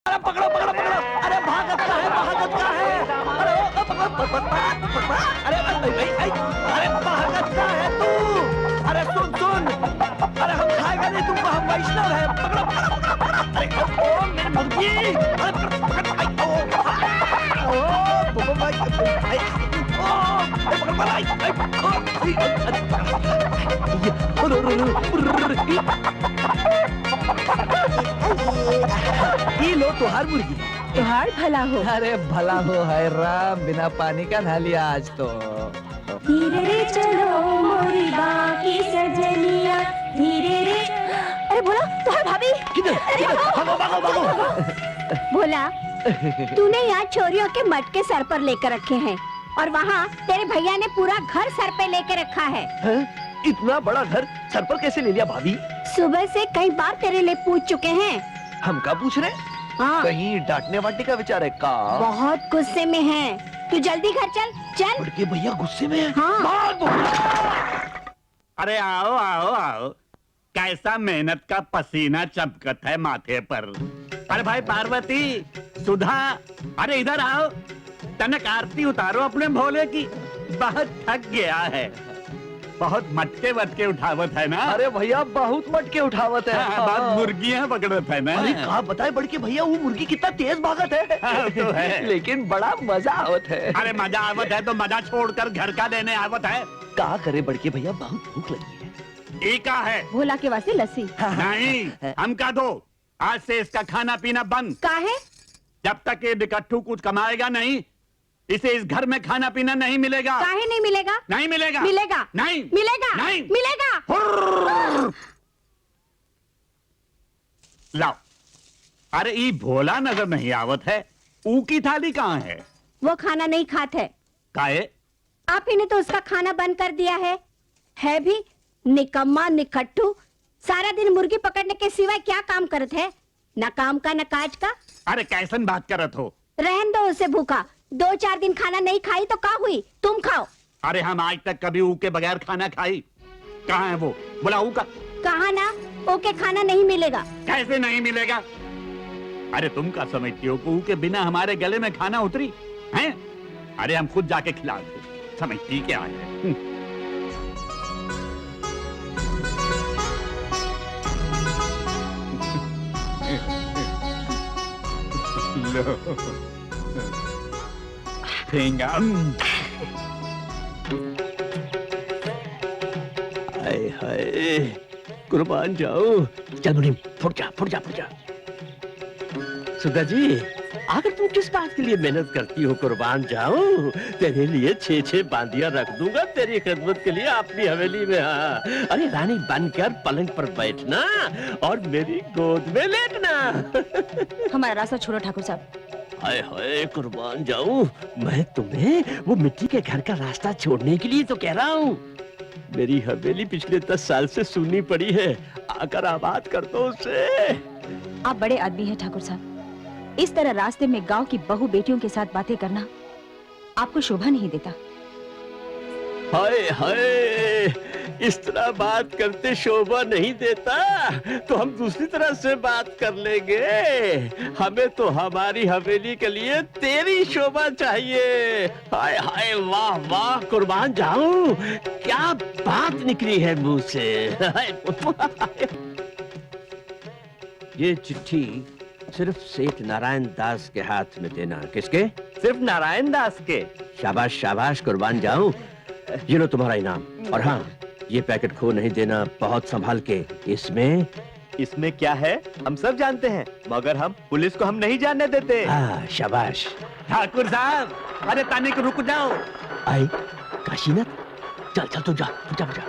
अरे पकड़ो पकड़ो पकड़ो, अरे भागत का है, भागत का है, अरे अरे भागत का है तू, अरे सुन सुन, अरे हम खाएगा नहीं तुमको, हम वैष्णव है, पकड़ो पकड़ो पकड़ो, अरे ओ मेरी मुर्गी, अरे पकड़ो भाई, ओ भाई, ये लो तुहार मुर्गी। तुहार भला हो। अरे भला हो है राम, बिना पानी का नहा लिया आज तो। धीरे रे चलो मोरी बाकी सजनिया, धीरे रे। अरे भोला, तुहार भाभी किधर? भागो भागो भागो। भोला, तूने यहाँ छोरियों के मटके सर पर लेकर रखे हैं और वहाँ तेरे भैया ने पूरा घर सर पे लेकर रखा है। इतना बड़ा घर सर पर कैसे ले लिया भाभी? सुबह से कई बार तेरे लिए पूछ चुके हैं। हम क्या पूछ रहे? हाँ। कहीं डांटने वाटने का विचार है का? बहुत गुस्से में है। तू जल्दी घर चल चल। बड़के भैया गुस्से में है। हाँ। अरे आओ आओ आओ, कैसा मेहनत का पसीना चमकत है माथे पर। अरे भाई पार्वती, सुधा, अरे इधर आओ, तनक आरती उतारो अपने भोले की। बहुत थक गया है, बहुत मटके वटके उठावत है ना। अरे भैया बहुत मटके उठावत है। बहुत मुर्गियां पकड़त है ना। अरे कहा बताए बड़के भैया, वो मुर्गी कितना तेज भागत है। तो है, लेकिन बड़ा मजा आवत है। अरे मजा आवत है तो मजा छोड़कर घर का देने आवत है। क्या करे बड़के भैया, बहुत भूख लगी है। एका है भोला के वास्ते लस्सी। नहीं, हम का दो, आज से इसका खाना पीना बंद। का है? जब तक ये बिकट्ठू कुछ कमाएगा नहीं, इसे इस घर में खाना पीना नहीं मिलेगा। काहे नहीं मिलेगा? नहीं मिलेगा। मिलेगा। नहीं मिलेगा। नहीं मिलेगा। लाओ। अरे ये भोला नजर नहीं आवत है, ऊ की थाली कहाँ है? वो खाना नहीं खाते। काहे? आप ही ने तो उसका खाना बंद कर दिया है भी निकम्मा निकट्ठू। सारा दिन मुर्गी पकड़ने के सिवाय क्या काम करते है? न काम का न काज का। अरे कैसन बात करत हो? रहन दो उसे भूखा, 2-4 दिन खाना नहीं खाई तो क्या हुई? तुम खाओ। अरे हम आज तक कभी ऊ के बगैर खाना खाई? कहाँ है वो? बोला ऊ का। कहा ना, ओके खाना नहीं मिलेगा। कैसे नहीं मिलेगा? अरे तुम क्या समझती हो कि ऊ के बिना हमारे गले में खाना उतरी हैं? अरे हम खुद जाके खिलाते, समझती क्या है? लो ठेंगा। हाय हाय, कुर्बान जाओ। चल मुनीम, फुट जा फुट जा फुट जा। सुधा जी, आखिर तुम किस बात के लिए मेहनत करती हो? कुर्बान जाऊं, तेरे लिए 6-6 बांदियां रख दूंगा तेरी खिदमत के लिए अपनी हवेली में। हाँ, अरे रानी बनकर पलंग पर बैठना और मेरी गोद में लेटना। हमारा रास्ता छोड़ो ठाकुर साहब। हाय हाय, कुर्बान जाऊं, मैं तुम्हें वो मिट्टी के घर का रास्ता छोड़ने के लिए तो कह रहा हूँ। मेरी हवेली पिछले 10 साल से सुननी पड़ी है, आकर आबाद कर दो उसे। आप बड़े आदमी हैं ठाकुर साहब, इस तरह रास्ते में गांव की बहू बेटियों के साथ बातें करना आपको शोभा नहीं देता। हाय हाय, इस तरह बात करते शोभा नहीं देता तो हम दूसरी तरह से बात कर लेंगे। हमें तो हमारी हवेली के लिए तेरी शोभा चाहिए। हाय हाय, वाह वाह, कुर्बान जाऊं, क्या बात निकली है मुंह से। ये चिट्ठी सिर्फ सेठ नारायण दास के हाथ में देना। किसके? सिर्फ नारायण दास के। शाबाश शाबाश, कुर्बान जाऊं, ये लो तुम्हारा इनाम। और हाँ, ये पैकेट खो नहीं देना, बहुत संभाल के। इसमें क्या है हम सब जानते हैं, मगर हम पुलिस को हम नहीं जानने देते। हाँ, शाबाश। ठाकुर साहब, अरे तनिक रुक जाओ। आई काशीनाथ, चल चल तू जा जा जा।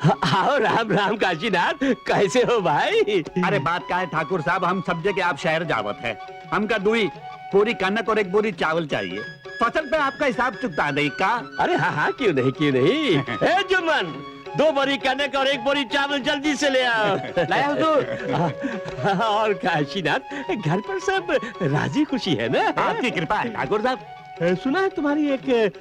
आओ, राम राम काशीनाथ, कैसे हो भाई? अरे बात का है ठाकुर साहब, हम सब जगह आप शहर जावत है, हमका दुई पूरी कनक और एक बोरी चावल चाहिए। फसल पे आपका हिसाब चुकता दे का? अरे हाँ हाँ, क्यों नहीं। ए जुम्मन, 2 बोरी कनक और 1 बोरी चावल जल्दी से ले आओ। लाया हुजूर। और काशीनाथ, घर पर सब राजी खुशी है ना? आपकी कृपा है ठाकुर साहब। सुना है तुम्हारी एक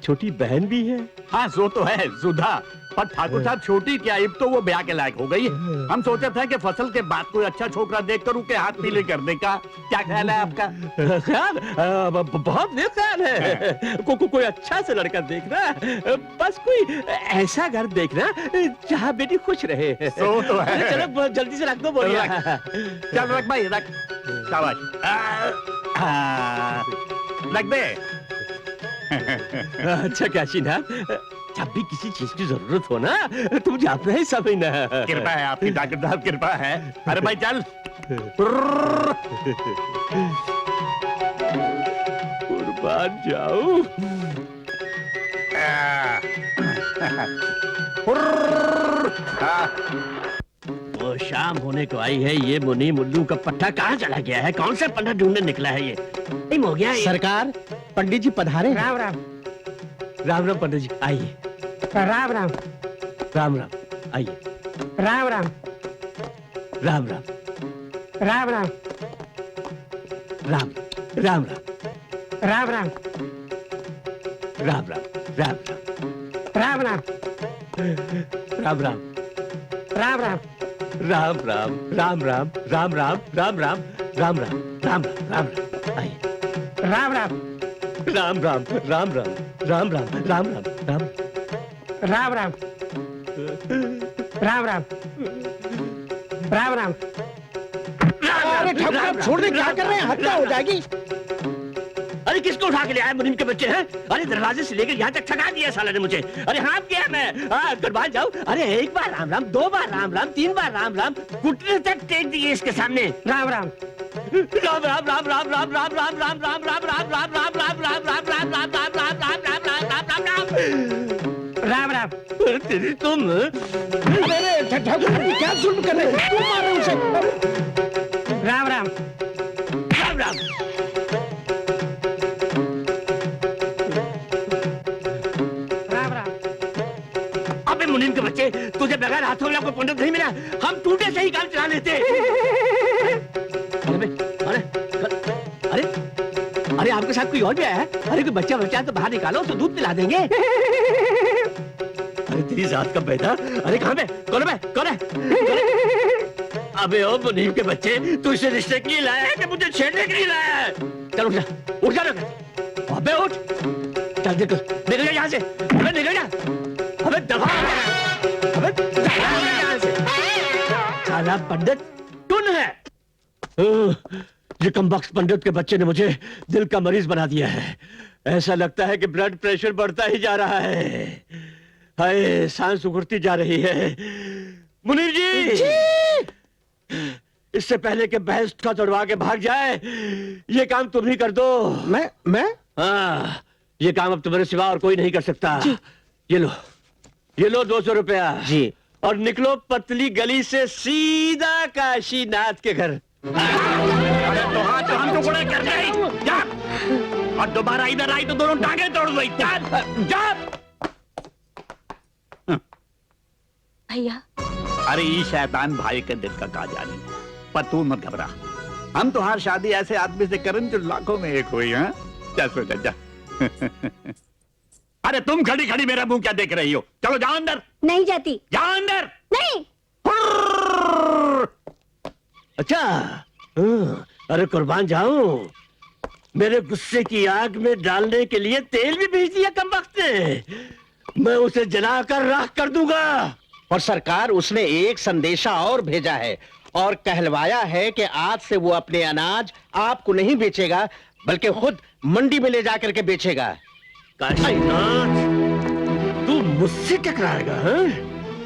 छोटी बहन भी है? हाँ सो तो है, सुधा, पर ठाकुर साहब छोटी क्या, अब तो वो ब्याह के लायक हो गई है। हम सोचे थे कि फसल के बाद कोई अच्छा छोकरा देखकर उनके हाथ पीले करने का। क्या ख्याल है आपका? ख्याल बहुत नेक ख्याल है। कोई अच्छा सा लड़का देखना, बस कोई ऐसा घर देखना जहाँ बेटी खुश रहे। सो तो है। चलो जल्दी से रख दो बोलिए। चल रख भाई रख, शाबाश। रख दे। अच्छा काशीनाथ, जब भी किसी चीज की जरूरत हो ना तो मुझे अपना ही समझना। कृपा है आपकी ठाकुर साहब, कृपा है। अरे भाई चल। कुर्बान जाऊं। वो शाम होने को आई है, ये मुनी मुल्लू का पट्टा कहाँ चला गया है? कौन सा पन्ना ढूंढने निकला है ये? नहीं हो गया ये। सरकार, पंडित जी पधारे। राम राम। राम राम पंडित जी, आइए। राम राम। राम राम, आइए। राम राम। राम राम, राम राम। राम राम, राम राम। राम राम, राम राम, राम राम। राम राम, राम राम। राम राम, राम राम, राम राम, राम राम, राम राम, राम राम, राम राम, आइए। राम राम। राम राम, राम राम, राम राम, राम राम, राम राम राम। राम राम। राम राम। अरे ठाकुर साहब छोड़ दे, क्या कर रहे हैं? हत्या हो जाएगी। अरे किसको उठा के ले आया? मुनीम के बच्चे हैं। अरे दरवाजे से लेकर यहाँ तक थका दिया साला ने मुझे। अरे हाँ क्या मैं कुर्बान जाऊं? अरे एक बार राम राम, दो बार राम राम, तीन बार राम राम, घुटने तक टेक दिए इसके सामने। राम राम। राम राम, राम राम, राम राम, राम राम, राम राम, राम राम, राम राम, राम राम, राम राम, राम राम, राम राम, राम राम, राम राम राम। तेरी तुम। अरे ठाकुर साहब क्या जुल्म कर रहे हैं? क्यों मार रहे हैं उसे? राम राम। राम राम। राम राम। अबे मुनीम के बच्चे, तुझे बगैर हाथों में कोई पंडित नहीं मिला? हम टूटे से ही काम चला लेते। अरे अरे अरे आपके साथ कोई और भी आया है? अरे कोई बच्चा बच्चा है तो बाहर निकालो, तो दूध पिला देंगे। अरे तेरी जात का बेटा, अरे कहाँ पे? कौन है? कौन है? अबे ओ मुनीम के बच्चे, तू इसे रिश्ते के लिए लाया है कि मुझे छेड़ने के लिए लाया है? चल उठ जा, उठ जा। अबे उठ, चल निकल जा यहाँ से। अबे निकल जा, अबे दफा, अबे दफा हो जा यहाँ से। साला पंडित टुन है। ये कमबख्त पंडित के बच्चे ने मुझे दिल का मरीज बना दिया है। ऐसा लगता है कि ब्लड प्रेशर बढ़ता ही जा रहा है। हाय, सांस उखड़ती जा रही है। मुनीर जी, इससे पहले कि भैंस का दौड़वा के भाग जाए, ये काम तुम ही कर दो। मैं? हाँ, ये काम अब तुम्हारे सिवा और कोई नहीं कर सकता। ये लो 200 रुपया जी, और निकलो पतली गली से सीधा काशीनाथ के घर। अरे तो हाँ, तो हम टुकड़े कर गए। जा, और दोबारा इधर आई तो दोनों टांगे तोड़ गई। जा। भैया, अरे ये शैतान भाई के दिल का का जानी, पर तू मत घबरा। हम तो हर शादी ऐसे आदमी से करें जो लाखों में एक हुई है। जा सोचा जा। अरे तुम खड़ी खड़ी मेरा मुंह क्या देख रही हो? चलो जाओ अंदर। नहीं जाती। जाओ अंदर। नहीं। अच्छा, अरे कुर्बान जाऊं, मेरे गुस्से की आग में डालने के लिए तेल भी भेज दिया कमबख्त ने। मैं उसे जलाकर राख कर दूंगा। और सरकार, उसने एक संदेशा और भेजा है और कहलवाया है कि आज से वो अपने अनाज आपको नहीं बेचेगा, बल्कि खुद मंडी में ले जाकर के बेचेगा। काशीनाथ, तू मुझसे टकराएगा?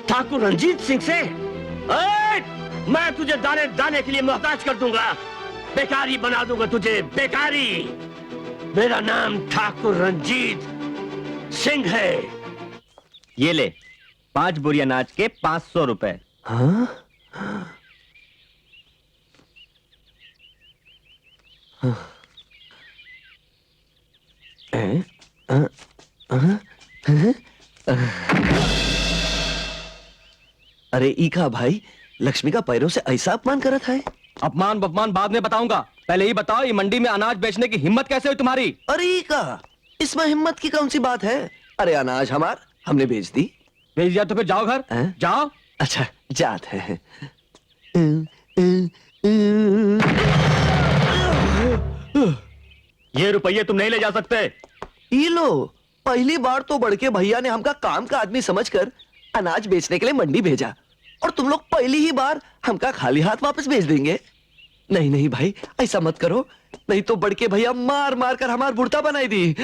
ठाकुर रंजीत सिंह से? मैं तुझे दाने दाने के लिए मोहताज कर दूंगा, बेकारी बना दूंगा तुझे, बेकारी। मेरा नाम ठाकुर रंजीत सिंह है। ये ले 5 बोरी अनाज के 500 रुपए। हाँ? अरे ईका भाई, लक्ष्मी का पैरों से ऐसा अपमान करत है। अपमान बपमान बाद में बताऊंगा, पहले ही बताओ ये मंडी में अनाज बेचने की हिम्मत कैसे हुई तुम्हारी? अरे ईका, इसमें हिम्मत की कौन सी बात है? अरे अनाज हमने बेच दी। भेज दिया तो फिर जाओ घर, हैं? जाओ। अच्छा जाते हैं। ये रुपये तुम नहीं ले जा सकते। ये लो, पहली बार तो बड़के भैया ने हमका काम का आदमी समझकर अनाज बेचने के लिए मंडी भेजा, और तुम लोग पहली ही बार हमका खाली हाथ वापस भेज देंगे। नहीं नहीं भाई, ऐसा मत करो, नहीं तो बड़के भैया मार मार कर हमार बुढ़ता बनाई दी।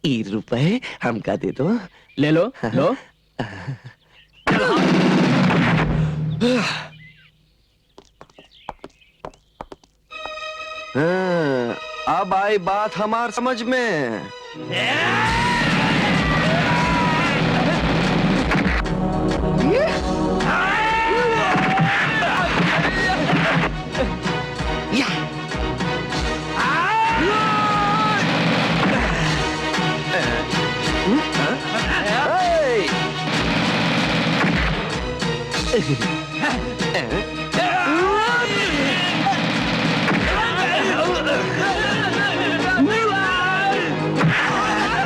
ई रुपए हमका दे दो। ले लो, लो। हाँ, अब आई बात हमार समझ में।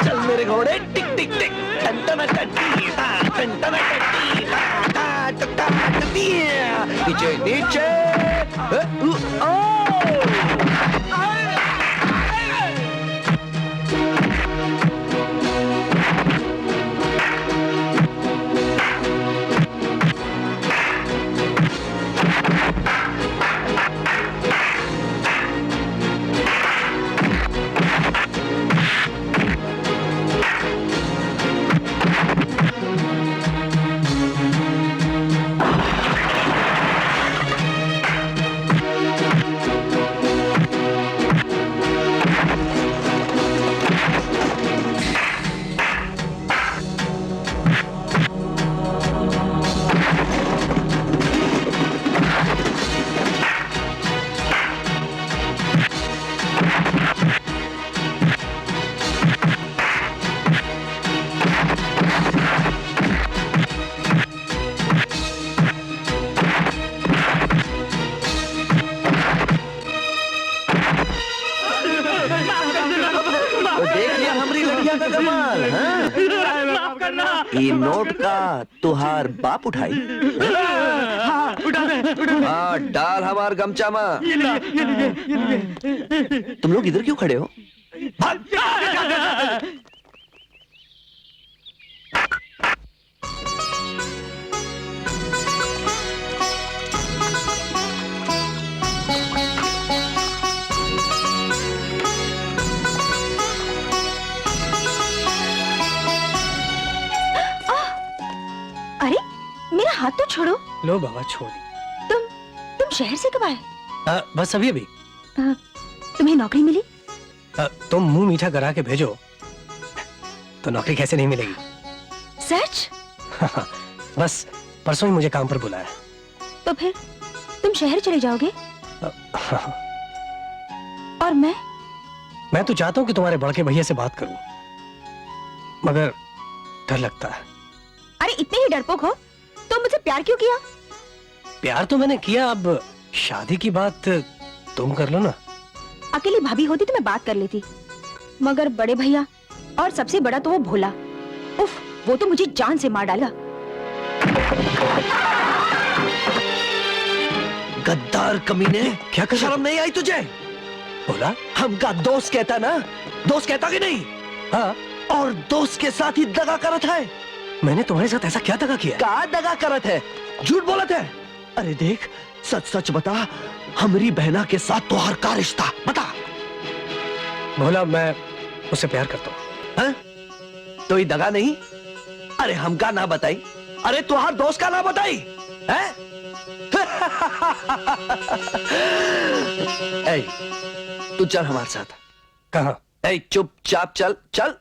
चल मेरे घोड़े, टिक टिक टिक, टन टटी ता, टन टटी ता, ता नीचे नीचे। तो देख लिया हमारी लड़किया का कमाल। हाँ? ये नोट का तुहार बाप उठाई। हाँ, डाल हमार गमचा में। तुम लोग इधर क्यों खड़े हो? अरे मेरा हाथ तो छोड़ो। लो बाबा छोड़। तुम शहर से कब आए? बस अभी अभी। तुम्हें नौकरी मिली? तुम मुंह मीठा करा के भेजो तो नौकरी कैसे नहीं मिलेगी। सच? बस परसों ही मुझे काम पर बुलाया। तो फिर तुम शहर चले जाओगे? और मैं तो चाहता हूँ कि तुम्हारे बड़के भैया से बात करूं, मगर डर लगता है। अरे इतने ही डरपोक हो तो मुझसे प्यार क्यों किया? प्यार तो मैंने किया, अब शादी की बात तुम कर लो ना। अकेली भाभी होती तो मैं बात कर लेती, मगर बड़े भैया और सबसे बड़ा तो वो भोला, उफ, वो तो मुझे जान से मार डाला। गद्दार कमीने, क्या कर शर्म नहीं आई तुझे? भोला? हमका दोस्त कहता ना, दोस्त कहता कि नहीं? हाँ। और दोस्त के साथ ही दगा करत है। मैंने तुम्हारे साथ ऐसा क्या दगा किया? का दगा करत है? झूठ बोलत है? अरे देख, सच सच बता, हमारी बहना के साथ तुहार का रिश्ता बता। भोला, मैं उससे प्यार करता हूँ। हाँ? तो ये दगा नहीं? अरे हमका ना बताई, अरे तुहार दोस्त का ना बताई है? ए, तू चल हमारे साथ। कहाँ? ए, चुपचाप चल चल।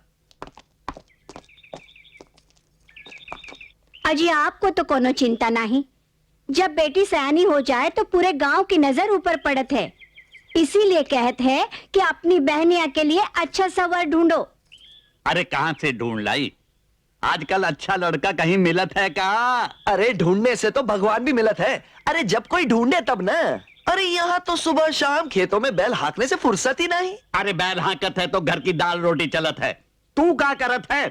अजी आपको तो कोनो चिंता नहीं, जब बेटी सयानी हो जाए तो पूरे गांव की नजर ऊपर पड़त है, इसीलिए कहते हैं कि अपनी बहनिया के लिए अच्छा सवर ढूंढो। अरे कहाँ से ढूंढ लाई? आजकल अच्छा लड़का कहीं मिलत है का? अरे ढूंढने से तो भगवान भी मिलत है। अरे जब कोई ढूंढे तब ना। अरे यहाँ तो सुबह शाम खेतों में बैल हाँकने से फुर्सत ही नहीं। अरे बैल हाँकत है तो घर की दाल रोटी चलत है, तू क्या करत है?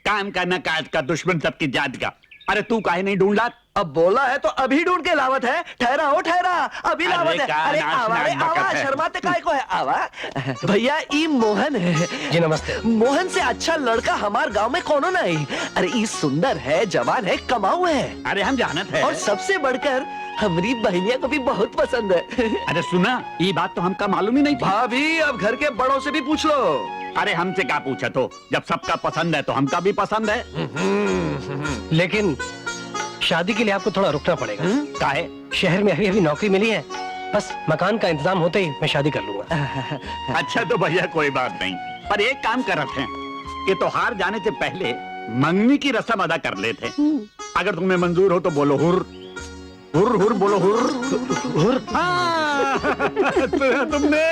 काम का न काज का दुश्मन सबकी जात का। अरे तू काहे नहीं ढूंढ ला? अब बोला है तो अभी ढूंढ के लावत है। ठहरा हो ठहरा, अभी अरे लावत है। का अरे नाच आवा रे नाच बकत आवा, है। शर्माते काय को है? आवा भैया, ई मोहन है। जी नमस्ते। मोहन से अच्छा लड़का हमार गांव में कोनो नहीं। अरे ई सुंदर है, जवान है, कमाऊ है, अरे हम जानत है। और सबसे बढ़कर हमारी बहनिया को भी बहुत पसंद है। अरे सुना, ये बात तो हमका मालूम ही नहीं था। भाभी, अब घर के बड़ों से भी पूछ लो। अरे हमसे क्या पूछा? तो जब सबका पसंद है तो हमका भी पसंद है। लेकिन शादी के लिए आपको थोड़ा रुकना पड़ेगा। काहे? शहर में अभी अभी नौकरी मिली है, बस मकान का इंतजाम होते ही मैं शादी कर लूंगा। अच्छा तो भैया कोई बात नहीं, पर एक काम करत हैं कि त्योहार जाने से पहले मंगनी की रस्म अदा कर लेते हैं। अगर तुम्हें मंजूर हो तो बोलो हुर हुर हुर, बोलो हुर हुर। हाँ, तुमने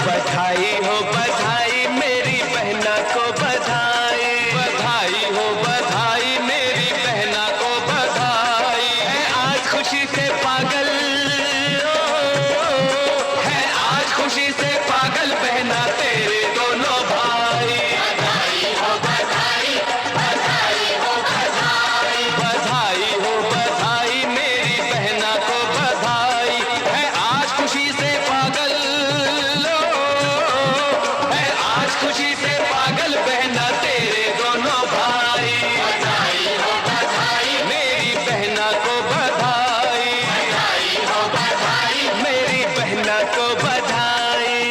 बधाई हो बधाई मेरी बहना को बधाई, बधाई हो बधाई मेरी बहना को बधाई। है आज खुशी से पागल, है आज खुशी से पागल बहना तेरे दोनों भाई। बधाई हो बधाई, बधाई हो बधाई, बधाई हो बधाई मेरी बहना को बधाई। है आज खुशी से पागल, खुशी से पागल बहना तेरे दोनों भाई। बधाई हो बधाई मेरी बहना को बधाई, बधाई हो बधाई मेरी बहना को बधाई।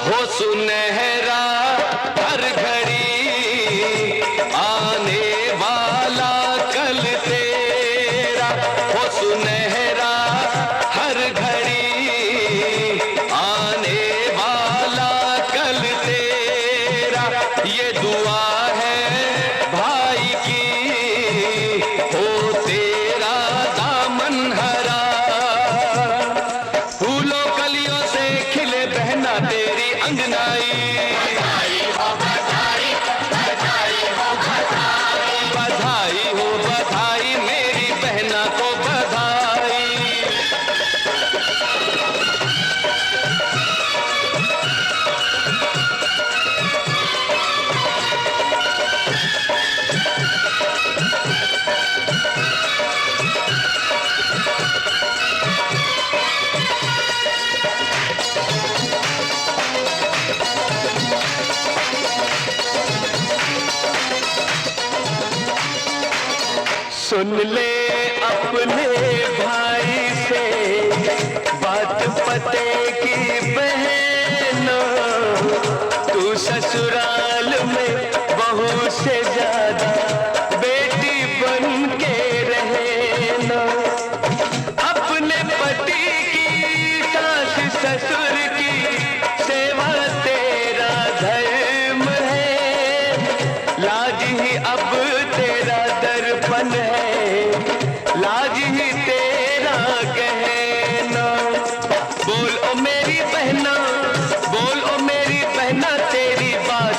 हो सुनहरा हर घड़ी आने वाला कल तेरा, हो सुनहरा हर घड़ी आने वाला कल तेरा। ये दुआ है भाई की हो तेरा दामन हरा, फूलों कलियों से खिले बहना तेरी अंगनाई। बधाई हो बधाई, बधाई हो बधाई, बधाई हो बधाई मेरी बहना को बधाई। सुन ले अपने भाई से बात पते की बहनों, तू ससुराल में बहू से ज्यादा बेटी बन के रहना। अपने पति की सास ससुर की सेवा तेरा धर्म है, लाज ही अब तेरा दर्पण है, लाज ही तेरा कहना। बोल ओ मेरी बहना, बोल ओ मेरी बहना तेरी बात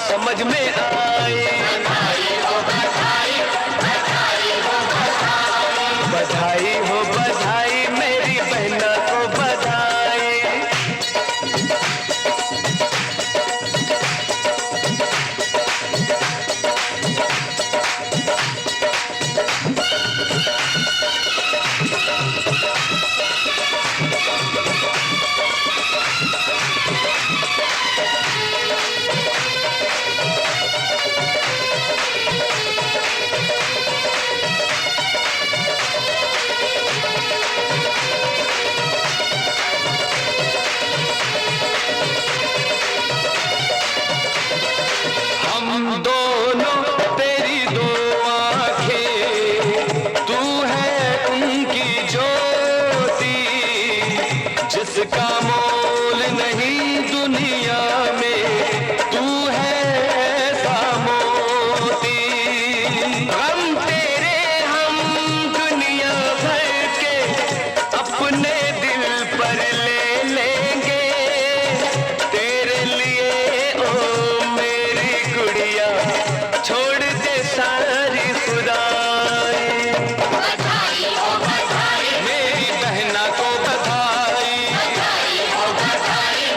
मोल नहीं दुनिया में, तू है ऐसा मोती। गम तेरे हम दुनिया भर के अपने दिल पर ले लेंगे, तेरे लिए ओ मेरी गुड़िया छोड़ दे सारी खुदाई। मेरी बहना को बधाई,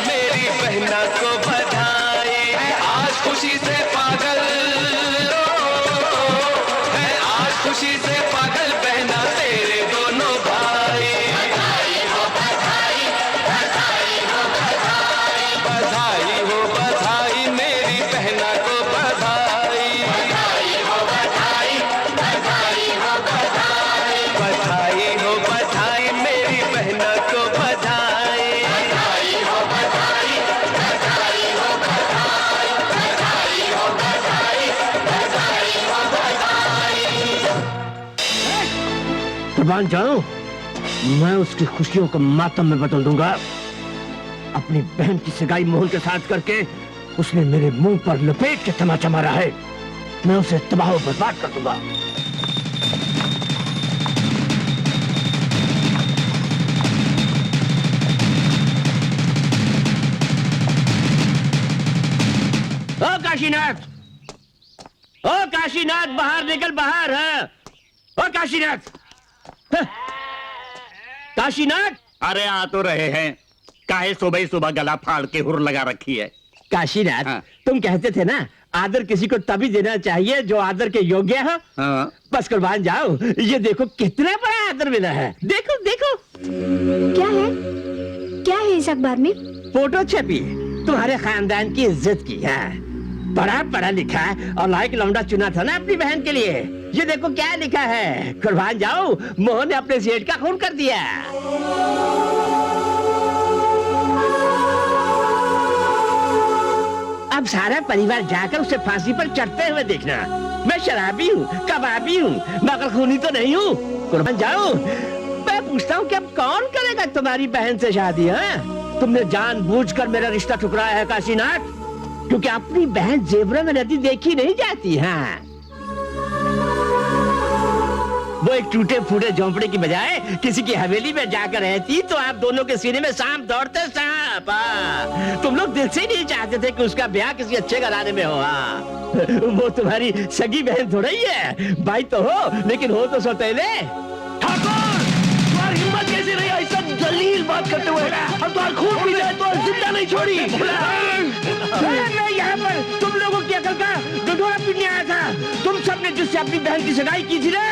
मेरी बहना को बधाई। आज खुशी से पागल है, आज खुशी से पागल बहना तेरे दोनों भाई। बधाई हो बधाई, मेरी बहना को बधाई। बधाई हो बधाई, मेरी बहना को बधाई। कुर्बान जाऊं, मैं उसकी खुशियों को मातम में बदल दूंगा। अपनी बहन की सगाई मोहन के साथ करके उसने मेरे मुंह पर लपेट के तमाचा मारा है। मैं उसे तबाह और बर्बाद कर दूंगा। ओ काशीनाथ, ओ काशीनाथ, बाहर निकल, बाहर है। ओ काशीनाथ, काशीनाथ। अरे आ तो रहे हैं, काहे सुबह ही सुबह गला फाड़ के हुर लगा रखी है। काशीनाथ, हाँ। तुम कहते थे ना आदर किसी को तभी देना चाहिए जो आदर के योग्य हो। हाँ। बस कुर्बान जाओ, ये देखो कितना बड़ा आदर मिला है। देखो देखो, क्या है? क्या है इस अखबार में? फोटो छपी तुम्हारे खानदान की इज्जत की है। बड़ा पढ़ा लिखा है और लायक लौंडा चुना था ना अपनी बहन के लिए। ये देखो क्या लिखा है। कुर्बान जाओ, मोहन ने अपने सेठ का खून कर दिया। अब सारा परिवार जाकर उसे फांसी पर चढ़ते हुए देखना। मैं शराबी हूँ, कबाबी हूँ, मगर खूनी तो नहीं हूँ। कुर्बान जाओ, मैं पूछता हूँ कि अब कौन करेगा तुम्हारी बहन से शादी? है तुमने जानबूझकर मेरा रिश्ता ठुकराया है काशीनाथ, क्योंकि अपनी बहन जेवरों में नदी देखी नहीं जाती है। वो एक टूटे फूटे झोंपड़े की बजाय किसी की हवेली में जाकर रहती तो आप दोनों के सीने में सांप दौड़ते सांप। तुम लोग दिल से ही नहीं चाहते थे कि उसका ब्याह किसी अच्छे घराने में हो। वो तुम्हारी सगी बहन थोड़ा ही है, भाई तो हो लेकिन हो तो सौतेले। ठाकुर, तुम्हारी हिम्मत कैसे रही ऐसा जलील बात करते हुए? अब तुम्हारा खून पी जाए तो जिंदा नहीं छोड़ी। मैं यहाँ पर तुम लोगों की अकल का ढिढोरा पीटने आया था। तुम सबने जिससे अपनी बहन की सगाई की थी ना,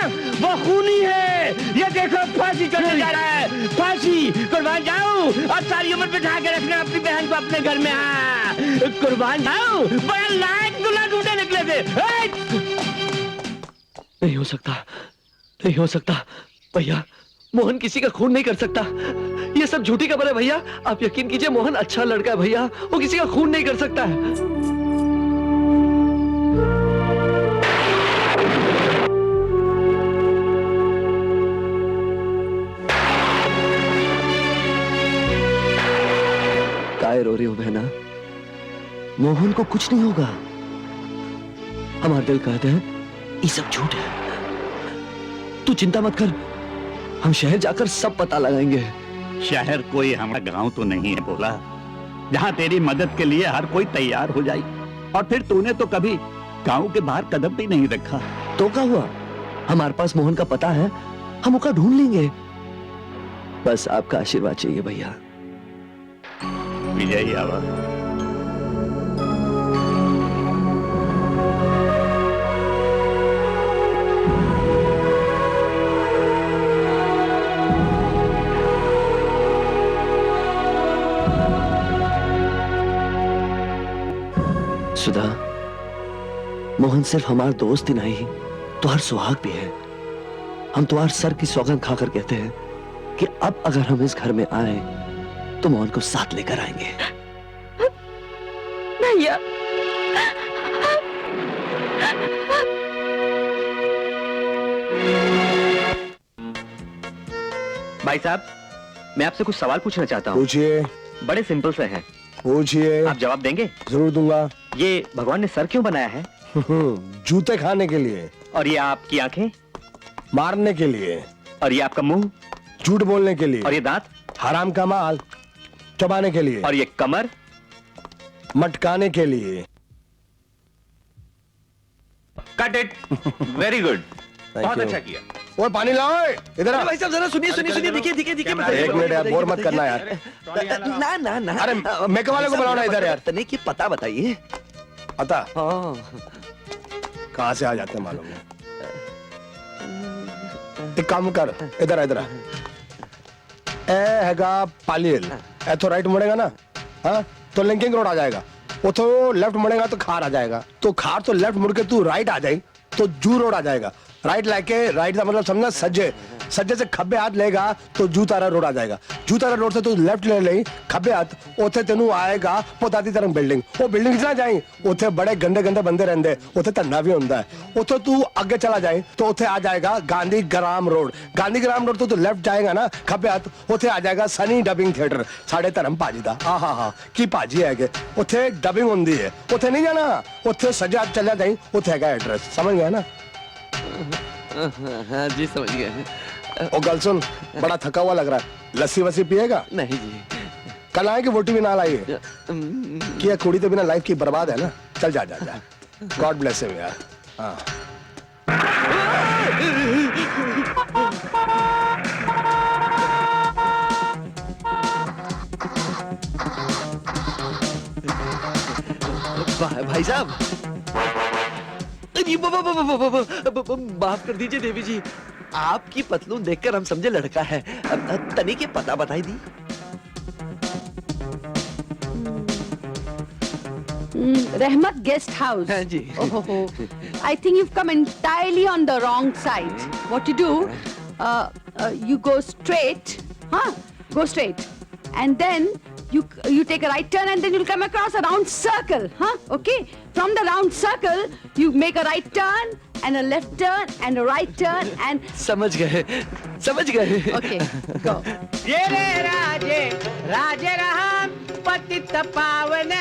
वो खूनी है। ये देखो फांसी चढ़ने जा रहा है, फांसी। कुर्बान जाओ, और सारी उम्र बिठा के रखना अपनी बहन को अपने घर में। हाँ कुर्बान जाओ, बड़ा लायक दूल्हा ढूंढे निकले थे। नहीं हो सकता, नहीं हो सकता भैया। मोहन किसी का खून नहीं कर सकता। ये सब झूठी खबर है भैया। आप यकीन कीजिए, मोहन अच्छा लड़का है भैया, वो किसी का खून नहीं कर सकता है। काहे रो रही हो बहना? मोहन को कुछ नहीं होगा। हमारा दिल कहते हैं ये सब झूठ है। तू चिंता मत कर, हम शहर जाकर सब पता लगाएंगे। शहर कोई हमारा गांव तो नहीं है बोला, जहां तेरी मदद के लिए हर कोई तैयार हो जाए। और फिर तूने तो कभी गांव के बाहर कदम भी नहीं रखा। तो क्या हुआ? हमारे पास मोहन का पता है, हम उसका ढूंढ लेंगे। बस आपका आशीर्वाद चाहिए भैया। विजय आवा। सुधा, मोहन सिर्फ हमारा दोस्त ही नहीं, तुम्हार सुहाग भी है। हम तुम्हार सर की सौगंध खाकर कहते हैं कि अब अगर हम इस घर में आए तो मोहन को साथ लेकर आएंगे। भैया, भाई साहब, मैं आपसे कुछ सवाल पूछना चाहता हूँ। पूछिए। बड़े सिंपल से हैं। पूछिए। आप जवाब देंगे? जरूर दूंगा। ये भगवान ने सर क्यों बनाया है? जूते खाने के लिए। और ये आपकी आंखें? मारने के लिए। और ये आपका मुंह? झूठ बोलने के लिए। और ये दांत? हराम का माल चबाने के लिए। और ये कमर? मटकाने के लिए। Cut it. वेरी गुड, बहुत अच्छा किया। वो पानी लाओ, इधर आ। भाई साहब जरा सुनिए सुनिए सुनिए, देखिए देखिए देखिए एक मिनट यार, बोर मत करना यार। ना ना ना, अरे मेकअप वाले को बुलाओ ना इधर यार। तने की पता बताइए। पता हाँ कहाँ से आ जाते हैं मालूम है। एक काम कर, इधर आ, इधर आ। ए हैगा पालियल, ऐथो राइट मुड़ेगा ना, हाँ तो लिंकिंग रोड आ जाएगा। उतो लेफ्ट मुड़ेगा तो खार आ जाएगा। तो खार तो लेफ्ट मुड़ के तू राइट आ जाए तो जू रोड आ जाएगा। राइट लाके, राइट का मतलब समझना सज्जे, सज्जे से खब्बे हाथ लेगा तो जूतारा रोड आ जाएगा। जूतारा रोड से तू लेफ्ट ले ले खब्बे हाथ, ओथे तेनू आएगा पोताती तरंग बिल्डिंग। वो बिल्डिंग ना जाए, ओथे बड़े गंदे गंदे बंदे रहंदे, ओथे धंधा भी होता है। ओथे तू आगे चला जाए तो ओथे आ जाएगा गांधी ग्राम रोड। गांधी ग्राम रोड तो तू लेफ्ट जाएगा ना खब्बे हाथ, ओथे आ जाएगा सनी डबिंग थिएटर साढ़े धर्म भाजी दा। हाँ की भाजी है ओथे डबिंग होंदी है। ओथे नहीं जाना, ओथे सज्जे हाथ चला जाए, ओथे है एड्रेस। समझ गया ना? हाँ जी समझ गए। ओ गल सुन, बड़ा थका हुआ लग रहा है, लस्सी वस्सी पिएगा? नहीं जी। कल आए कि वोटी भी ना लाइए? क्या कुड़ी तो बिना लाइफ की बर्बाद है ना। चल जा जा जा। गॉड ब्लेस यू यार। हाँ भाई साहब, माफ कर दीजिए देवी जी, आपकी पतलून देखकर हम समझे लड़का है। तनी के पता बताई दी। Rahmat Guest House. हाँ जी। Oh, I think you've come entirely on the wrong side. What you do, you go straight, huh? Go straight, and then you take a right turn, and then you'll come across a round circle, huh? Okay. From the round circle, you make a right turn and a left turn and a right turn and. समझ गए, समझ गए। Okay, go. ये रे राजे राजे राम पतित पावन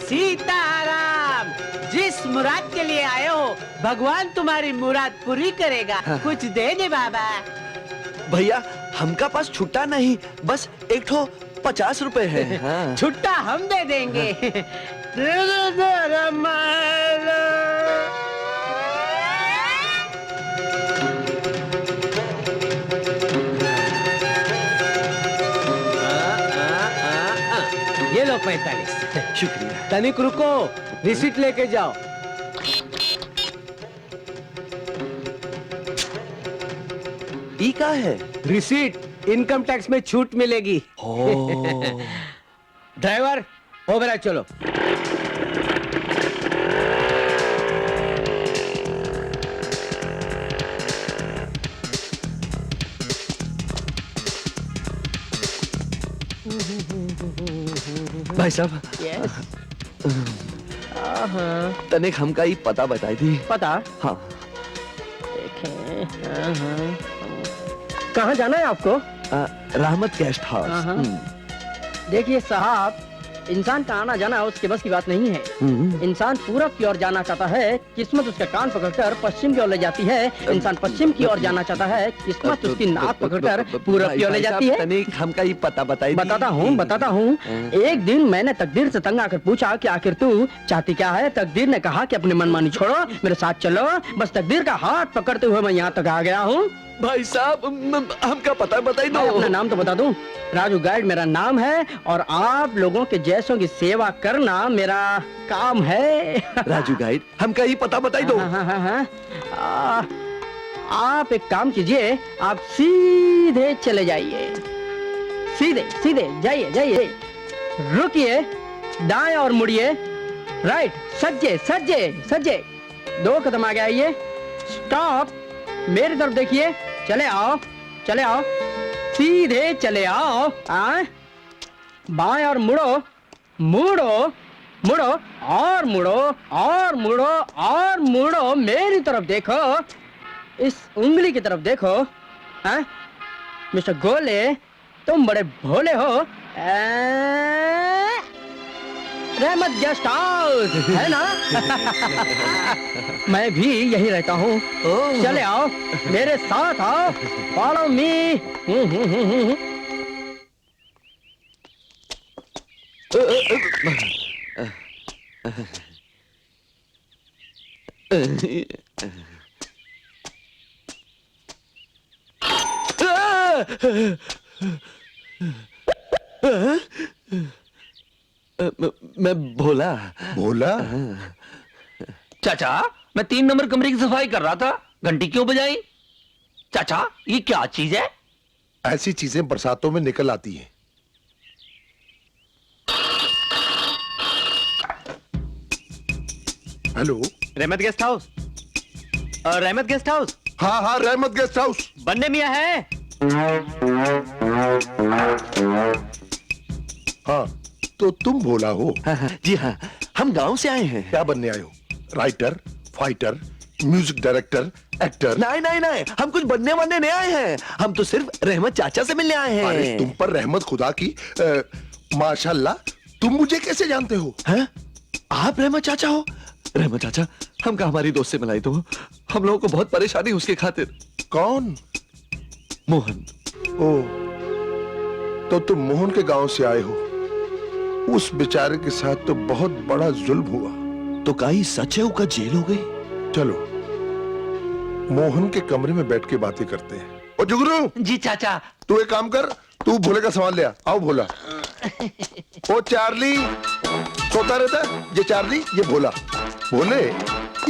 सीताराम, जिस मुराद के लिए आए हो भगवान तुम्हारी मुराद पूरी करेगा। कुछ दे दे बाबा। भैया हमका पास छुट्टा नहीं, बस एक ठो 50 रुपए है। हाँ। छुट्टा हम दे देंगे। ये लो 45। शुक्रिया। तनिक रुको, रिसीट लेके जाओ। ई का है? रिसीट, इनकम टैक्स में छूट मिलेगी। ड्राइवर ओवरा चलो। भाई साहब, तनिक हमका ही पता बताई थी। पता? हाँ। कहाँ जाना है आपको? रहमत गेस्ट हाउस। देखिए साहब, इंसान का आना जाना उसके बस की बात नहीं है। इंसान पूरब की ओर जाना चाहता है, किस्मत उसका कान पकड़कर पश्चिम की ओर ले जाती है। इंसान पश्चिम की ओर जाना चाहता है, किस्मत उसकी नाक पकड़कर पूरब की ओर ले जाती है। तनिक हमका ही पता बताई। बताता हूँ। एक दिन मैंने तकदीर से तंग आकर पूछा कि आखिर तू चाहती क्या है? तकदीर ने कहा कि अपनी मनमानी छोड़ो, मेरे साथ चलो। बस तकदीर का हाथ पकड़ते हुए मैं यहाँ तक आ गया हूँ। भाई साहब हमका पता बताई दो। अपना नाम तो बता दूं। राजू गाइड मेरा नाम है और आप लोगों के जैसों की सेवा करना मेरा काम है। राजू गाइड, हमका ही पता बताई दो। आप एक काम कीजिए, आप सीधे चले जाइए, सीधे सीधे जाइए जाइए, रुकिए, दाएं और मुड़िए, राइट, सज्जे सज्जे सज्जे, 2 कदम आगे आइए, स्टॉप, मेरी तरफ देखिए, चले आओ, चले आओ, सीधे चले आओ। बाएं और मुड़ो, मुड़ो, मुड़ो और मुड़ो और मुड़ो और मुड़ो, मेरी तरफ देखो, इस उंगली की तरफ देखो। मिस्टर गोले, तुम बड़े भोले हो, रहमत गेस्ट हाउस है ना? मैं भी यही रहता हूँ। चले आओ, मेरे साथ आओ, फॉलो मी। मैं भोला। भोला? चाचा, मैं 3 नंबर कमरे की सफाई कर रहा था, घंटी क्यों बजाई? चाचा, ये क्या चीज है? ऐसी चीजें बरसातों में निकल आती हैं। हेलो, रहमत गेस्ट हाउस। रहमत गेस्ट हाउस। हाँ हाँ, रहमत गेस्ट हाउस। बन्ने मियां है? हाँ, तो तुम भोला हो? हाँ, जी हाँ, हम गांव से आए हैं। क्या बनने आए हो? Writer, fighter, music director, actor? नहीं नहीं नहीं, हम कुछ बनने वाले नहीं आए हैं। हम तो सिर्फ रहमत चाचा से मिलने आए हैं। अरे तुम पर रहमत खुदा की। माशाल्लाह, तुम मुझे कैसे जानते हो? हैं? आप रहमत चाचा हो? रहमत चाचा, हमका हमारी दोस्त से मिलाई दो। हम लोगों को बहुत परेशानी उसके खातिर। कौन? मोहन। ओ, तो तुम मोहन के गांव से आए हो। उस बेचारे के साथ तो बहुत बड़ा जुल्म हुआ। तो काई सच है, उसका जेल हो गई? चलो मोहन के कमरे में बैठ के बातें करते हैं। ओ जुगनू जी चाचा। तू एक काम कर, तू भोले का सामान ले आ। आओ भोला। ओ चार्ली, सोता रहता है ये चार्ली, ये भोला। भोले,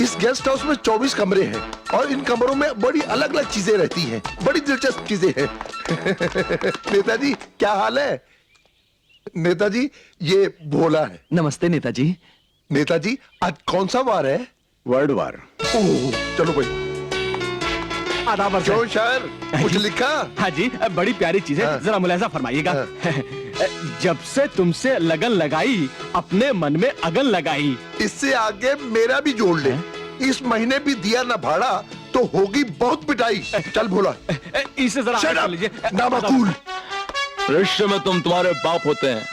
इस गेस्ट हाउस में 24 कमरे हैं और इन कमरों में बड़ी अलग अलग चीजें रहती हैं, बड़ी दिलचस्प चीजें हैं। नेताजी क्या हाल है? नेताजी ये भोला है। नमस्ते नेताजी। नेताजी आज कौन सा वार है? World war. ओह, चलो भाई। क्यों शायर, कुछ लिखा? हाँ जी, बड़ी प्यारी चीज है। हाँ। जरा मुलाजा फरमाइएगा। हाँ। जब से तुमसे लगन लगाई, अपने मन में अगन लगाई। इससे आगे मेरा भी जोड़ ले। इस महीने भी दिया ना भाड़ा तो होगी बहुत पिटाई। चल भोला। इसे जरा Shut कर up, लीजिए। नामाकूल। रिश्ते में तुम तुम्हारे बाप होते हैं,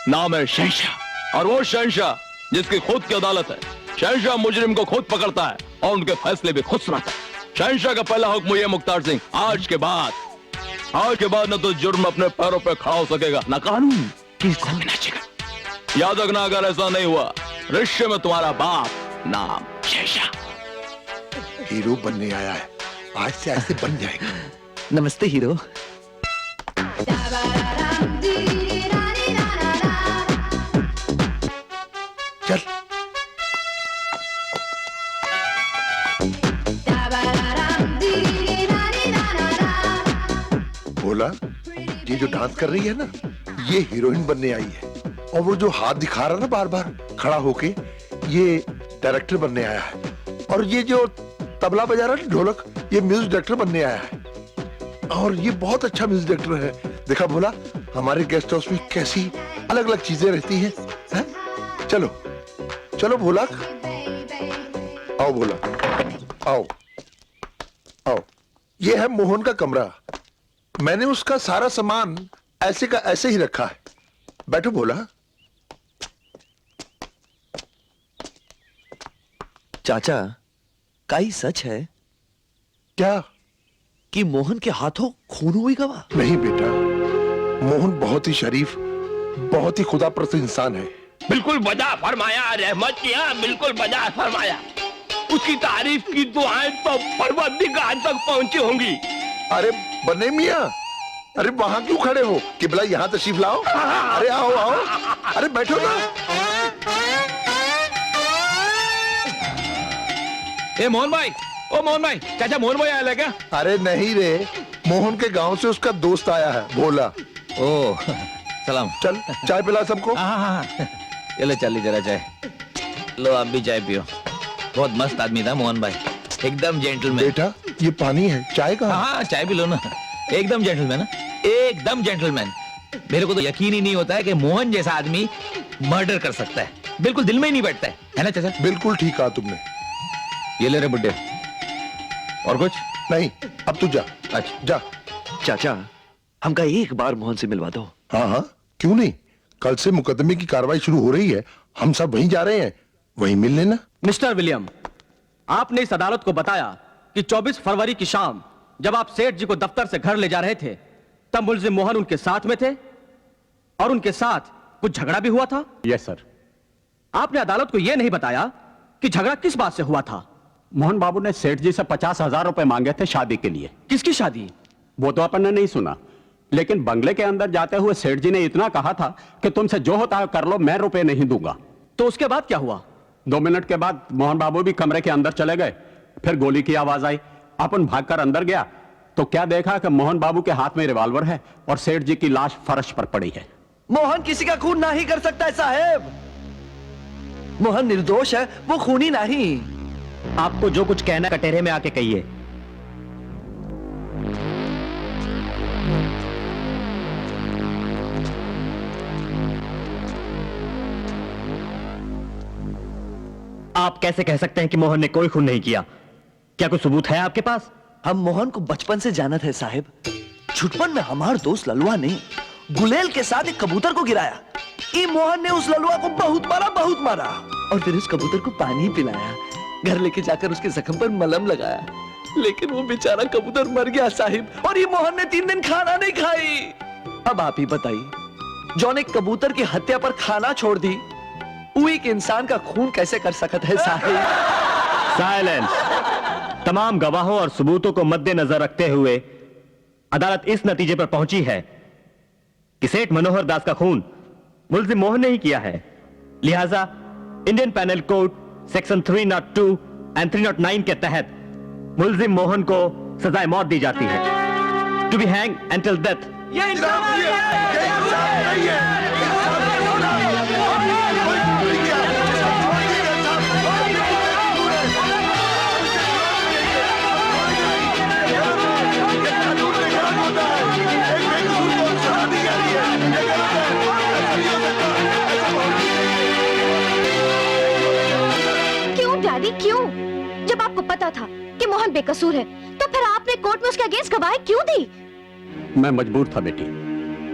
नाम है शहंशाह, और वो शहंशाह जिसकी खुद की अदालत है। शहंशाह मुजरिम को खुद पकड़ता है और उनके फैसले भी खुद सुनाता है। शहंशाह का पहला हुक्म ये मुख्तार सिंह, आज के बाद न तो जुर्म अपने पैरों पे खड़ा हो सकेगा, ना कानून किसी भी नाचेगा। याद रखना, अगर ऐसा नहीं हुआ, रिश्ते में तुम्हारा बाप नाम शहंशाह। हीरो बनने आया है, आज से ऐसे बन जाएगा। नमस्ते हीरो। चल। बोला, ये जो डांस कर रही है ना, ये हीरोइन बनने आई है। और वो जो हाथ दिखा रहा ना बार बार खड़ा होके, ये डायरेक्टर बनने आया है। और ये जो तबला बजा रहा है ना, ढोलक, ये म्यूजिक डायरेक्टर बनने आया है। और ये बहुत अच्छा म्यूजिक डायरेक्टर है। देखा भोला, हमारे गेस्ट हाउस में कैसी अलग अलग चीजें रहती हैं, हैं? चलो चलो भोला, आओ भोला, आओ आओ। ये है मोहन का कमरा। मैंने उसका सारा सामान ऐसे का ऐसे ही रखा है। बैठो भोला। चाचा, काई सच है क्या? कि मोहन के हाथों खून हुई गवा? नहीं बेटा, मोहन बहुत ही शरीफ, बहुत ही खुदाप्रस्त इंसान है। बिल्कुल बजा फरमाया रहमत किया, बिल्कुल बजा फरमाया। उसकी तारीफ की दुआएं तो परवरदिगार तक पहुंची होंगी। अरे बने मियां, अरे वहां क्यों खड़े हो? किबला यहाँ तशरीफ लाओ। अरे आओ आओ, अरे बैठो ना। ए मोहन भाई, ओ मोहन भाई, चाचा मोहन भाई आया क्या? अरे नहीं रे, मोहन के गांव से उसका दोस्त आया है, भोला। ओ सलाम। चल चाय पिला सबको। हाँ। ये ले चल जरा चाय। लो आप भी चाय पियो। बहुत मस्त आदमी था मोहन भाई, एकदम जेंटलमैन। बेटा ये पानी है, चाय का? हाँ चाय भी लो ना। एकदम जेंटलमैन, एकदम जेंटलमैन। मेरे को तो यकीन ही नहीं होता है कि मोहन जैसा आदमी मर्डर कर सकता है। बिल्कुल दिल में ही नहीं बैठता है ना चाचा? बिल्कुल ठीक कहा तुमने। ये ले रे बुड्ढे। और कुछ नहीं, अब तू जा। अच्छा जा। चाचा, हमका एक बार मोहन से मिलवा दो। हाँ हाँ, क्यों नहीं, कल से मुकदमे की कार्रवाई शुरू हो रही है, हम सब वहीं जा रहे हैं, वहीं मिल लेना। मिस्टर विलियम, आपने इस अदालत को बताया कि 24 फरवरी की शाम जब आप सेठ जी को दफ्तर से घर ले जा रहे थे, तब मुलजिम मोहन उनके साथ में थे और उनके साथ कुछ झगड़ा भी हुआ था। Yes sir. आपने अदालत को यह नहीं बताया कि झगड़ा किस बात से हुआ था। मोहन बाबू ने सेठ जी से 50,000 रुपए मांगे थे शादी के लिए। किसकी शादी? वो तो अपन ने नहीं सुना, लेकिन बंगले के अंदर जाते हुए सेठ जी ने इतना कहा था कि तुमसे जो होता है कर लो, मैं रुपए नहीं दूंगा। तो उसके बाद क्या हुआ? 2 मिनट के बाद मोहन बाबू भी कमरे के अंदर चले गए। फिर गोली की आवाज आई। अपन भागकर अंदर गया तो क्या देखा कि मोहन बाबू के हाथ में रिवॉल्वर है और सेठ जी की लाश फर्श पर पड़ी है। मोहन किसी का खून नहीं कर सकता है साहब। मोहन निर्दोष है, वो खूनी नहीं। आपको जो कुछ कहना कटहरे में आके कहिए। आप कैसे कह सकते हैं कि मोहन ने कोई खून नहीं किया? क्या कोई सबूत है आपके पास? हम मोहन को बचपन से जानत है साहब। छुटपन में हमार दोस्त ललुआ ने गुलेल के साथ एक कबूतर को गिराया। ई मोहन ने उस ललुआ को बहुत मारा और फिर उस कबूतर को पानी पिलाया। घर लेके जाकर उसके जख्म पर मलहम लगाया, लेकिन वो बेचारा कबूतर मर गया साहिब, और ये मोहन ने 3 दिन खाना नहीं खाई। अब आप ही बताइए, जौन एक कबूतर की हत्या पर खाना छोड़ दी, वो एक इंसान का खून कैसे कर सकता है साहिब? साइलेंस। तमाम गवाहों और सबूतों को मद्देनजर रखते हुए अदालत इस नतीजे पर पहुंची है कि सेठ मनोहर दास का खून मुलजिम मोहन ने ही किया है। लिहाजा Indian panel code section 302 and 309 के तहत मुलजिम मोहन को सजाए मौत दी जाती है, to be hang until death. क्यों? जब आपको पता था कि मोहन बेकसूर है, तो फिर आपने कोर्ट में उसके अगेंस्ट गवाही क्यों दी? मैं मजबूर था बेटी।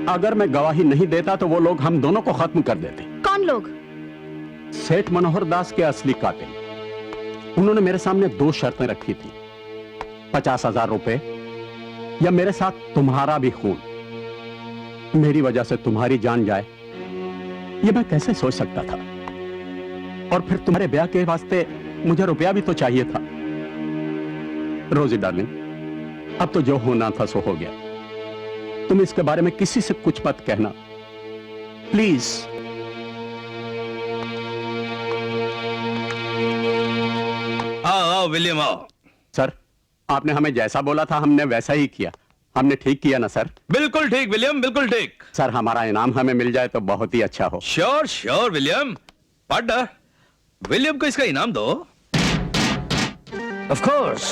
अगर मैं गवाही नहीं देता तो वो लोग हम दोनों को खत्म कर देते। कौन लोग? सेठ मनोहर दास के असली कातिल। उन्होंने मेरे सामने 2 शर्तें रखी थी, 50,000 रुपए या मेरे साथ तुम्हारा भी खून। मेरी वजह से तुम्हारी जान जाए, ये मैं कैसे सोच सकता था? और फिर तुम्हारे ब्याह के वास्ते मुझे रुपया भी तो चाहिए था। रोजी डार्लिंग, अब तो जो होना था सो हो गया। तुम इसके बारे में किसी से कुछ मत कहना, प्लीज। आओ विलियम आओ। सर, आपने हमें जैसा बोला था हमने वैसा ही किया। हमने ठीक किया ना सर? बिल्कुल ठीक विलियम, बिल्कुल ठीक। सर, हमारा इनाम हमें मिल जाए तो बहुत ही अच्छा हो। Sure sure William. Partner, William को इसका इनाम दो। Of course.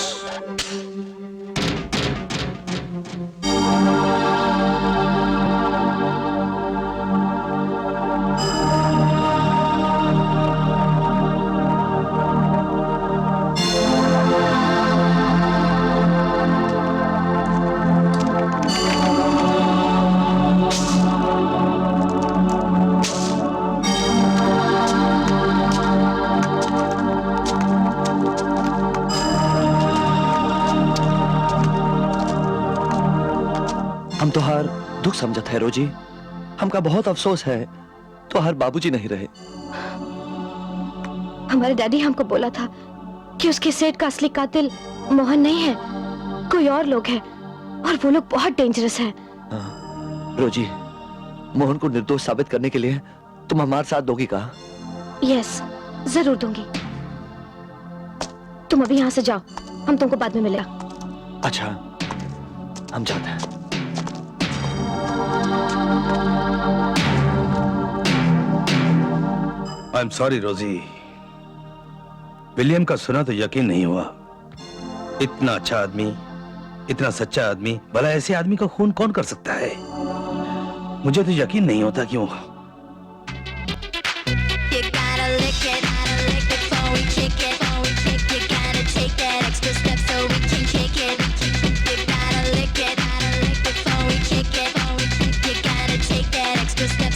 हम तो हर दुख समझत है रोजी। हमका बहुत अफसोस है तो हर बाबूजी नहीं रहे। हमारे डैडी हमको बोला था कि उसके सेठ का असली कातिल मोहन नहीं है, कोई और लोग हैं, और वो लोग बहुत डेंजरस हैं। रोजी, मोहन को निर्दोष साबित करने के लिए तुम हमारे साथ दोगी का? यस, जरूर दूंगी। तुम अभी यहाँ से जाओ, हम तुमको बाद में मिलेगा। अच्छा, हम जाते हैं। आई एम सॉरी रोजी, विलियम का सुना तो यकीन नहीं हुआ। इतना अच्छा आदमी, इतना सच्चा आदमी, भला ऐसे आदमी का खून कौन कर सकता है? मुझे तो यकीन नहीं होता क्यों। Step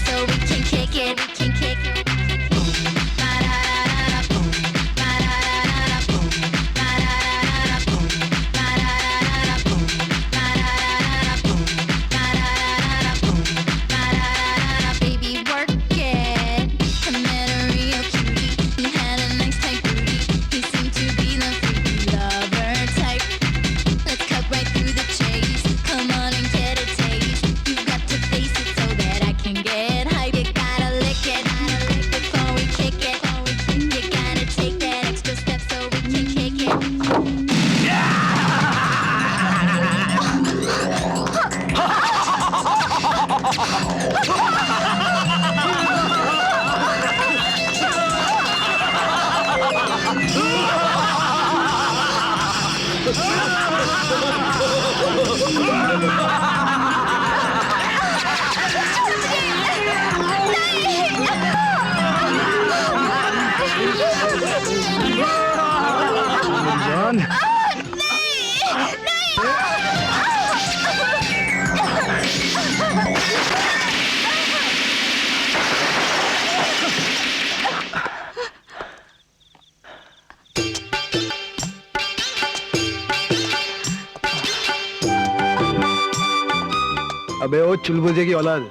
अबे ओ चुलबुले की औलाद,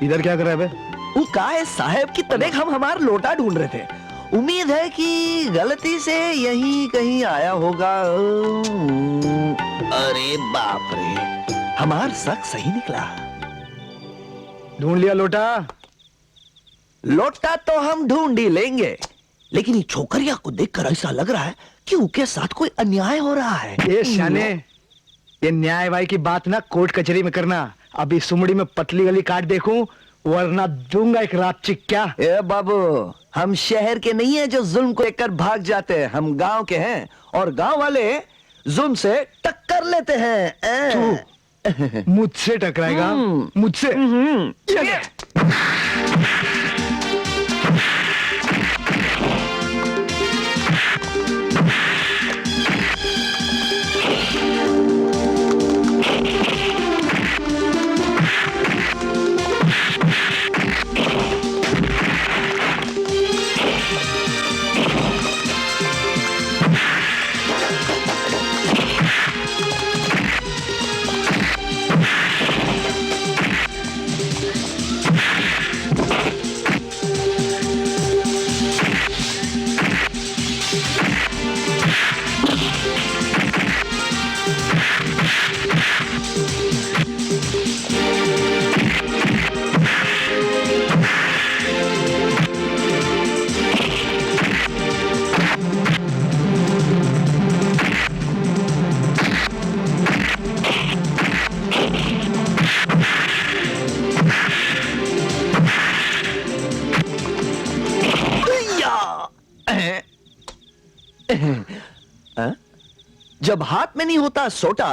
इधर क्या कर रहा है बे? वो का है साहब की तनेक हम हमारा लोटा ढूंढ रहे थे। उम्मीद है कि गलती से यहीं कहीं आया होगा। अरे बाप रे, हमार शक सही निकला। ढूंढ लिया लोटा? लोटा तो हम ढूंढ ही लेंगे, लेकिन ये छोकरिया को देखकर ऐसा लग रहा है कि उनके साथ कोई अन्याय हो रहा है। ये शाने, ये न्याय भाई की बात ना कोर्ट कचहरी में करना। अभी सुमड़ी में पतली गली काट देखूं, वरना दूंगा एक रात चिक्का। ए बाबू, हम शहर के नहीं है जो जुल्म को लेकर भाग जाते हैं। हम गांव के हैं और गांव वाले जुल्म से टक्कर लेते हैं। मुझसे टकराएगा? मुझसे? जब हाथ में नहीं होता सोटा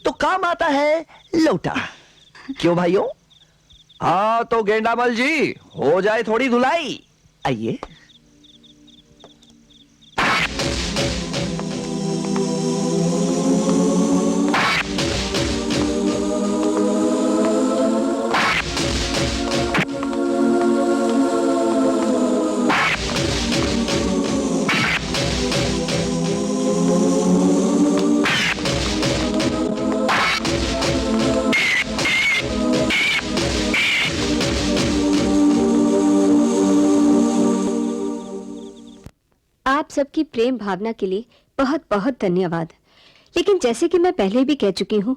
तो काम आता है लोटा। क्यों भाइयों? हाँ तो गेंडामल जी, हो जाए थोड़ी धुलाई। आइए। आप सबकी प्रेम भावना के लिए बहुत बहुत धन्यवाद। लेकिन जैसे कि मैं पहले भी कह चुकी हूँ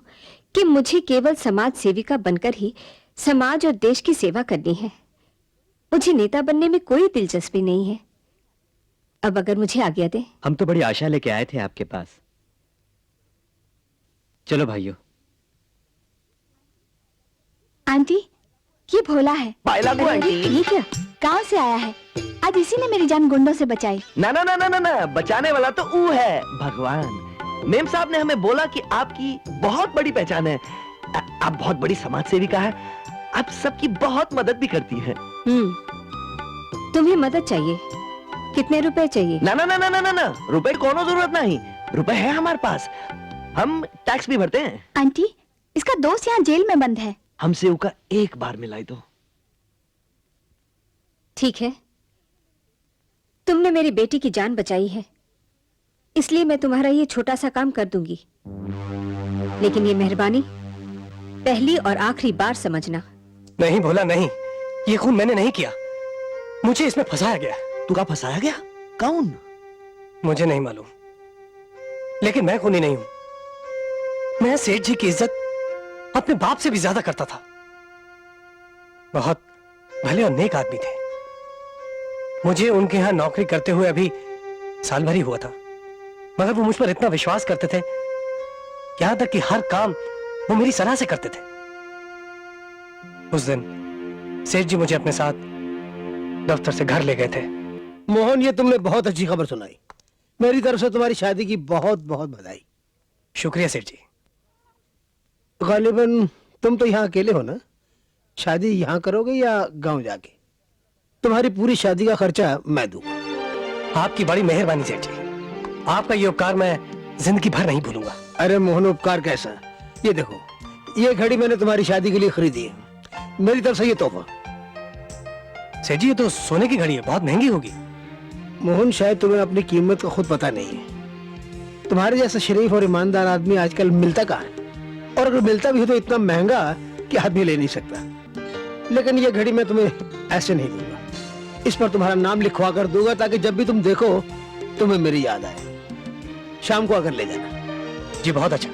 कि मुझे केवल समाज सेविका बनकर ही समाज और देश की सेवा करनी है। मुझे नेता बनने में कोई दिलचस्पी नहीं है। अब अगर मुझे आज्ञा दें। हम तो बड़ी आशा लेके आए थे आपके पास। चलो भाइयों। आंटी, ये भोला है। पायला को आंटी। ये क्या? गांव से आया है। आज इसी ने मेरी जान गुंडों से बचाई। ना ना ना ना ना ना, बचाने वाला तो ऊ है भगवान। मेम साहब ने हमें बोला कि आपकी बहुत बड़ी पहचान है। आप बहुत बड़ी समाज सेविका है। आप सबकी बहुत मदद भी करती हैं। तुम्हें मदद चाहिए? कितने रुपए चाहिए? ना ना ना ना ना ना ना, रुपए की कोनो जरूरत नहीं। रुपए है हमारे पास, हम टैक्स भी भरते हैं। आंटी, इसका दोस्त यहाँ जेल में बंद है। हमसे उसका एक बार मिलाई दो। ठीक है, तुमने मेरी बेटी की जान बचाई है, इसलिए मैं तुम्हारा ये छोटा सा काम कर दूंगी। लेकिन ये मेहरबानी पहली और आखिरी बार समझना। नहीं भोला नहीं, ये खून मैंने नहीं किया, मुझे इसमें फंसाया गया। तू का फंसाया गया? कौन? मुझे नहीं मालूम, लेकिन मैं खूनी नहीं हूं। मैं सेठ जी की इज्जत अपने बाप से भी ज्यादा करता था। बहुत भले और नेक आदमी थे। मुझे उनके यहां नौकरी करते हुए अभी साल भर ही हुआ था, मगर वो मुझ पर इतना विश्वास करते थे, यहां तक कि हर काम वो मेरी सलाह से करते थे। उस दिन सेठ जी मुझे अपने साथ दफ्तर से घर ले गए थे। मोहन, ये तुमने बहुत अच्छी खबर सुनाई। मेरी तरफ से तुम्हारी शादी की बहुत बहुत बधाई। शुक्रिया सेठ जी। गालिबन तुम तो यहाँ अकेले हो ना? शादी यहाँ करोगे या गांव जाके? तुम्हारी पूरी शादी का खर्चा मैं दूंगा। आपकी बड़ी मेहरबानी सेठ जी, आपका ये उपकार मैं जिंदगी भर नहीं भूलूंगा। अरे मोहन, उपकार कैसा? ये देखो, ये घड़ी मैंने तुम्हारी शादी के लिए खरीदी है, मेरी तरफ से ये तोहफा। सेठ जी, ये तो सोने की घड़ी है, बहुत महंगी होगी। मोहन, शायद तुम्हें अपनी कीमत का खुद पता नहीं है। तुम्हारे जैसा शरीफ और ईमानदार आदमी आजकल मिलता कहाँ है? और अगर मिलता भी हो तो इतना महंगा कि आदमी ले नहीं सकता। लेकिन ये घड़ी मैं तुम्हें ऐसे नहीं दूंगा, इस पर तुम्हारा नाम लिखवा कर दूंगा ताकि जब भी तुम देखो तुम्हें मेरी याद आए। शाम को आकर ले जाना। जी बहुत अच्छा,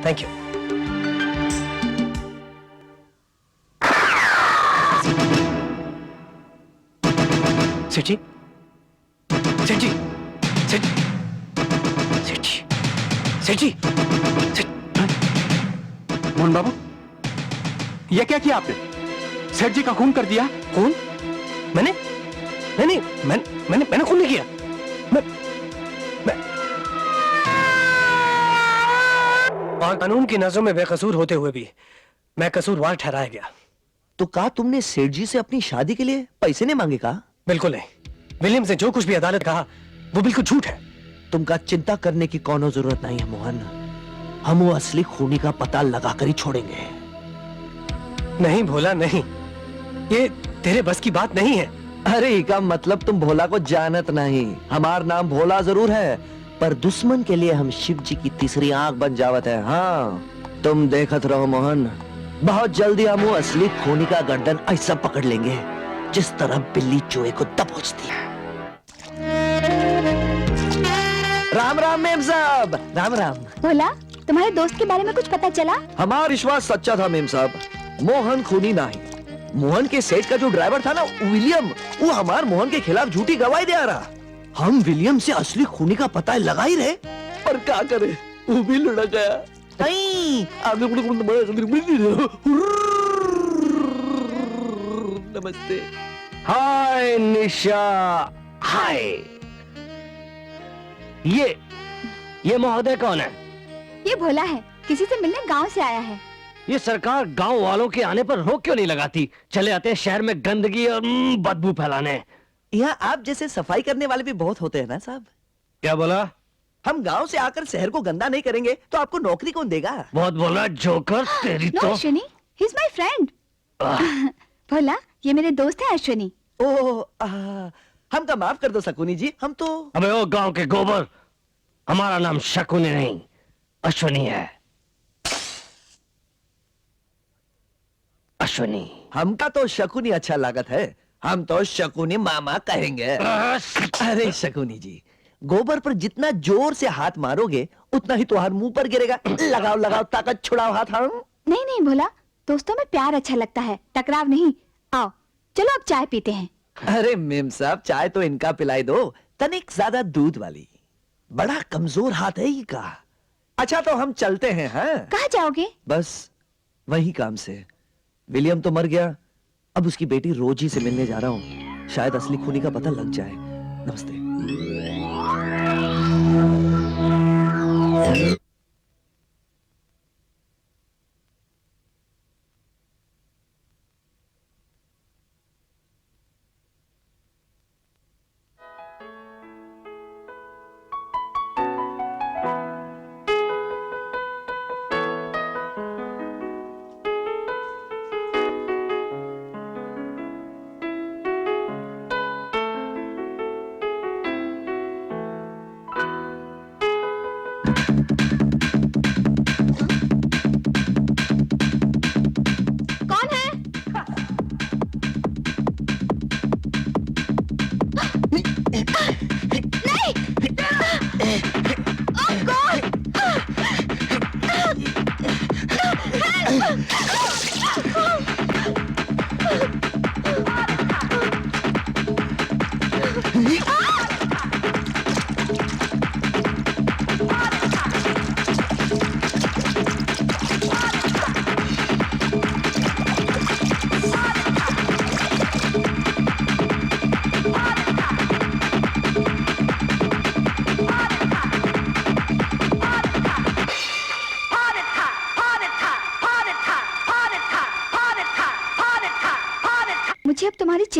थैंक यू। सेठ जी, सेठ जी, सेठ सेठ जी, सेठ जी, मोहन बाबू, ये क्या किया आपने? सेठ जी का खून कर दिया। खून? मैंने नहीं नहीं मैंने खून नहीं किया। और कानून की नजरों में बेकसूर होते हुए भी मैं कसूरवार ठहराया गया। तो कहा तुमने सेठ जी से अपनी शादी के लिए पैसे नहीं मांगे? कहा बिल्कुल नहीं। विलियम से जो कुछ भी अदालत कहा वो बिल्कुल झूठ है। तुमका चिंता करने की कोनो जरूरत नहीं है मोहन, हम वो असली खूनी का पता लगाकर ही छोड़ेंगे। नहीं भोला नहीं, ये तेरे बस की बात नहीं है। अरे का मतलब तुम भोला को जानत नहीं। हमार नाम भोला जरूर है, पर दुश्मन के लिए हम शिव जी की तीसरी आंख बन जावत है। हाँ, तुम देखत रहो मोहन, बहुत जल्दी हम वो असली खूनी का गर्दन ऐसा पकड़ लेंगे जिस तरह बिल्ली चूहे को दबोचती है। राम राम मेम साहब, राम राम। भोला, तुम्हारे दोस्त के बारे में कुछ पता चला? हमारा विश्वास सच्चा था मेम साहब, मोहन खूनी नहीं। मोहन के सेठ का जो ड्राइवर था ना विलियम, वो हमार मोहन के खिलाफ झूठी गवाही दे रहा। हम विलियम से असली खूनी का पता लगा ही रहे, पर क्या करे, वो भी लुढ़क गया। नमस्ते। हाय निशा, हाय। ये महोदय कौन है? ये भोला है, किसी से मिलने गांव से आया है। ये सरकार गांव वालों के आने पर रोक क्यों नहीं लगाती? चले आते हैं शहर में गंदगी और बदबू फैलाने। यहाँ आप जैसे सफाई करने वाले भी बहुत होते हैं ना साहब। क्या बोला? हम गांव से आकर शहर को गंदा नहीं करेंगे तो आपको नौकरी कौन देगा? बहुत बोला जोकर, तेरी नो तो। Ashwini, he is my friend. Bhola, ये मेरे दोस्त हैं अश्विनी। ओह, हमका माफ कर दो शकुनी जी, हम तो। अबे ओ गांव के गोबर, हमारा नाम शकुनी नहीं अश्विनी है। अश्विनी। हमका तो शकुनी अच्छा लागत है, हम तो शकुनी मामा कहेंगे। अरे शकुनी जी, गोबर पर जितना जोर से हाथ मारोगे उतना ही तुम्हारे मुंह पर गिरेगा। लगाओ लगाओ, ताकत छुड़ाओ हाथ। हम नहीं नहीं भोला, दोस्तों में प्यार अच्छा लगता है, टकराव नहीं। आओ चलो अब चाय पीते हैं। अरे मेम साहब, चाय तो इनका पिलाई दो, तनिक ज्यादा दूध वाली। बड़ा कमजोर हाथ है इनका। अच्छा तो हम चलते हैं। हाँ, कहाँ जाओगे? बस वही काम से। विलियम तो मर गया, अब उसकी बेटी रोजी से मिलने जा रहा हूँ, शायद असली खूनी का पता लग जाए। नमस्ते।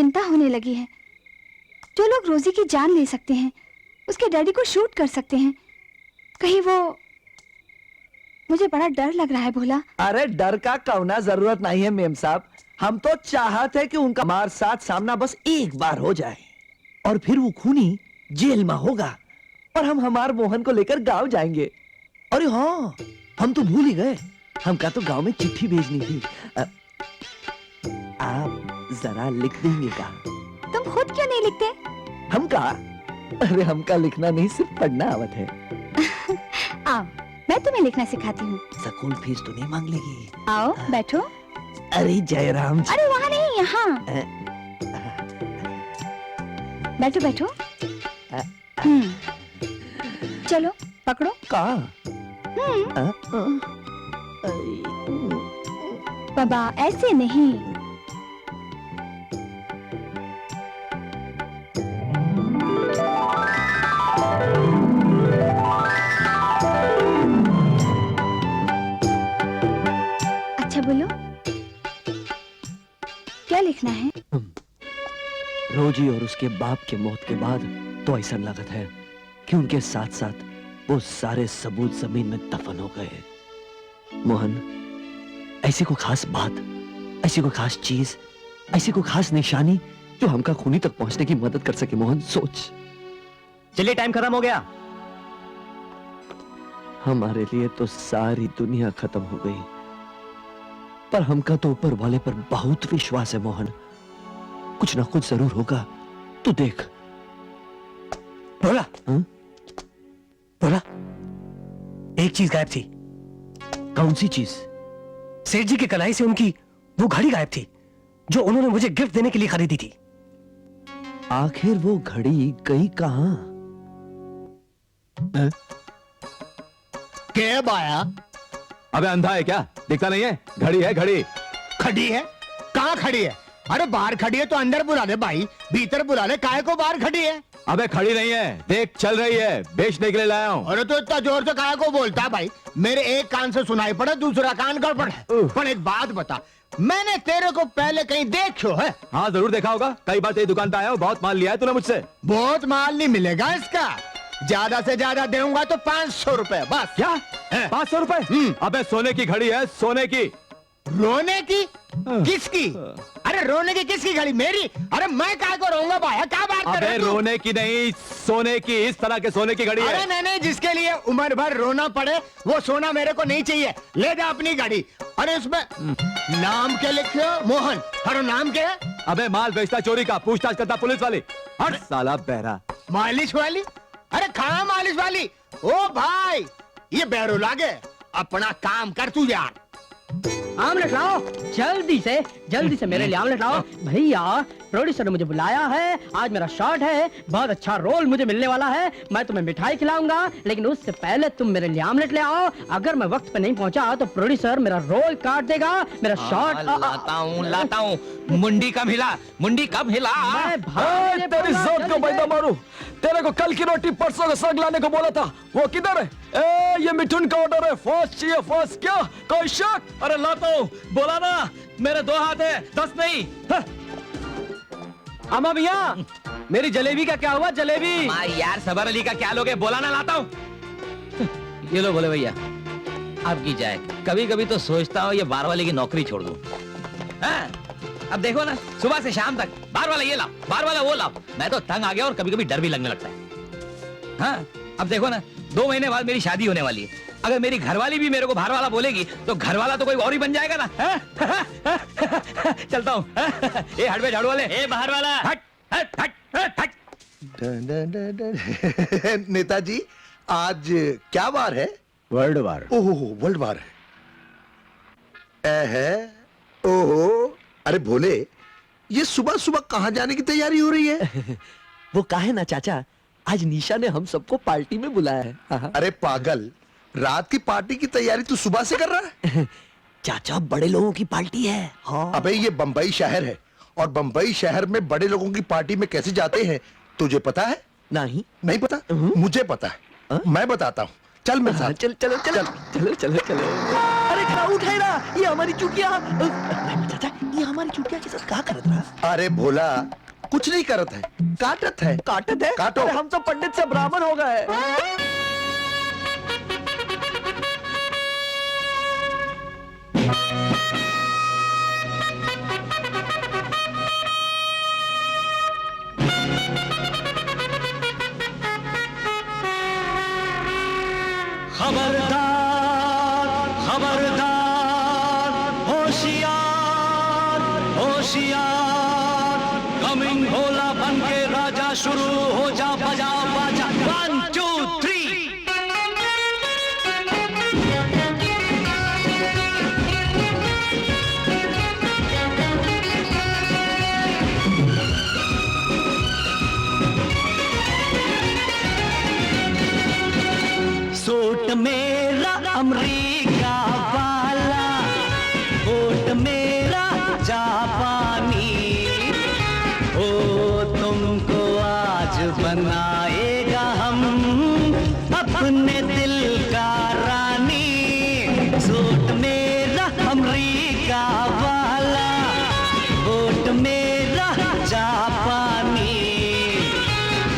चिंता होने लगी है। जो लोग रोजी की जान ले सकते हैं उसके डैडी को शूट कर सकते हैं, कहीं वो, मुझे बड़ा डर लग रहा है भोला। अरे डर का कौना जरूरत नहीं है मेम साहब, हम तो चाहते हैं कि उनका हमारे साथ सामना बस एक बार हो जाए और फिर वो खूनी जेल में होगा और हम हमारे मोहन को लेकर गांव जाएंगे। अरे हाँ, हम तो भूल ही गए, हमका तो गांव में चिट्ठी भेजनी थी। आप जरा लिख देंगे का? तुम खुद क्यों नहीं लिखते? हमका? अरे हमका लिखना नहीं, सिर्फ पढ़ना आवत है। आओ, मैं तुम्हें लिखना सिखाती हूँ। स्कूल फीस तो नहीं मांग लेगी? आओ बैठो। अरे जयराम जी। अरे वहाँ नहीं, यहाँ। बैठो बैठो। चलो पकड़ो। कहाँ? बाबा ऐसे नहीं। अच्छा बोलो, क्या लिखना है? रोजी और उसके बाप के मौत के बाद तो ऐसा लगत है कि उनके साथ साथ वो सारे सबूत जमीन में दफन हो गए। मोहन, ऐसी कोई खास बात, ऐसी कोई खास चीज, ऐसी कोई खास निशानी जो हमका खूनी तक पहुंचने की मदद कर सके। मोहन सोच। चलिए टाइम खत्म हो गया। हमारे लिए तो सारी दुनिया खत्म हो गई, पर हमका तो ऊपर वाले पर बहुत विश्वास है मोहन, कुछ ना कुछ जरूर होगा, तू देख। बोला? बोला? एक चीज गायब थी। कौन सी चीज? सेठ जी के कलाई से उनकी वो घड़ी गायब थी जो उन्होंने मुझे गिफ्ट देने के लिए खरीदी थी। आखिर वो घड़ी गई कहां? क्या बाया? अबे अंधा है क्या, दिखता नहीं है? घड़ी है, घड़ी। खड़ी है? कहाँ खड़ी है? अरे बाहर खड़ी है तो अंदर बुला ले भाई, भीतर बुला ले, काहे को बाहर खड़ी है? अबे खड़ी नहीं है, देख चल रही है, बेचने के लिए लाया हूँ। अरे तो इतना जोर से काहे को बोलता है भाई? मेरे एक कान से सुनाई पड़ा, दूसरा कान गड़बड़ है। पर एक बात बता, मैंने तेरे को पहले कहीं देखो है? हाँ जरूर देखा होगा, कई बार तेरी दुकान पे आया हूँ, बहुत माल लिया है तूने मुझसे। बहुत माल नहीं मिलेगा इसका, ज्यादा से ज्यादा दूंगा तो 500 रुपए बस। क्या? 500 रुपए? अबे सोने की घड़ी है, सोने की। रोने की? किसकी? अरे रोने की किसकी घड़ी? मेरी? अरे मैं काय को रोऊंगा भाई, क्या बात कर रहे अबे हो? रोने की नहीं, सोने की, इस तरह के सोने की घड़ी अरे है। नहीं नहीं, जिसके लिए उम्र भर रोना पड़े वो सोना मेरे को नहीं चाहिए, ले जा अपनी घड़ी। अरे इसमें नाम क्या लिखे हो? मोहन। अरे नाम क्या है? अबे माल बेचता चोरी का, पूछताछ करता पुलिस वाली। हट साला बहरा। मालिश वाली? अरे कहाँ मालिश वाली? ओ भाई, ये बैरो लागे, अपना काम कर तू यार। आमलेट लाओ, जल्दी से मेरे लिए आमलेट लाओ। भैया प्रोड्यूसर ने मुझे बुलाया है, आज मेरा शॉट है, बहुत अच्छा रोल मुझे मिलने वाला है, मैं तुम्हें मिठाई खिलाऊंगा, लेकिन उससे पहले तुम मेरे लिए आमलेट ले आओ। अगर मैं वक्त पे नहीं पहुंचा तो प्रोड्यूसर मेरा रोल काट देगा, मेरा शॉट। लाता हूँ। मुंडी कब हिला? मुंडी कब हिला? तेरी जोत को बैठा मारू, तेरे को कल की रोटी परसों का साग लाने को बोला था, वो किधर है? ये मिठुन का ऑर्डर है, फास्ट चाहिए, फास्ट। क्या कोई शक? अरे लाता हूँ, बोला ना, मेरे 2 हाथ है, 10 नहीं। अम्मा भैया, मेरी जलेबी का क्या हुआ? जलेबी यार सबर अली का क्या लोगे? बोला ना लाता हूँ। ये लो बोले भैया, अब की जाए। कभी कभी तो सोचता हूँ ये बार वाले की नौकरी छोड़ दूं। हाँ, अब देखो ना, सुबह से शाम तक बार वाला ये लाओ, बार वाला वो लाओ, मैं तो तंग आ गया और कभी कभी डर भी लगने लगता है। हाँ, अब देखो ना, 2 महीने बाद मेरी शादी होने वाली है, अगर मेरी घरवाली भी मेरे को बाहर वाला बोलेगी तो घर वाला तो कोई और ही बन जाएगा ना। चलता हूँ। ए हट बे झाड़ू वाले, ए बाहर वाला, हट हट हट हट हट। नेताजी, आज क्या वार है? World war. ओहो, वर्ल्ड वार है। ओहो, अरे भोले, ये सुबह सुबह कहाँ जाने की तैयारी हो रही है? वो काहे ना चाचा, आज निशा ने हम सबको पार्टी में बुलाया है। अरे पागल, रात की पार्टी की तैयारी तू सुबह से कर रहा है? चाचा बड़े लोगों की पार्टी है। हाँ। अबे ये बंबई शहर है और बंबई शहर में बड़े लोगों की पार्टी में कैसे जाते हैं तुझे पता है? नहीं। नहीं पता? मुझे पता है, मैं बताता हूँ, चल मेरे साथ। चल चलो चलो चलो चलो चलो। अरे क्राउड है ना, ये हमारी चुकिया। अच्छा ये हमारी चुटिया के साथ क्या करत रहा? अरे भोला कुछ नहीं करत है, काटत है। काटत है? काटो। अरे हम तो पंडित से ब्राह्मण हो गए। खबरदार खबरदार होशियार होशियार, कमिंग भोला बन के राजा शुरू हो जा, बजा बाजा 1 2 3। सूट मेरा अमरीका वाला, कोट मेरा जापानी, ओ तुमको आज बनाएगा हम अपने दिल का रानी। सूट मेरा अमरीका वाला, कोट मेरा जापानी,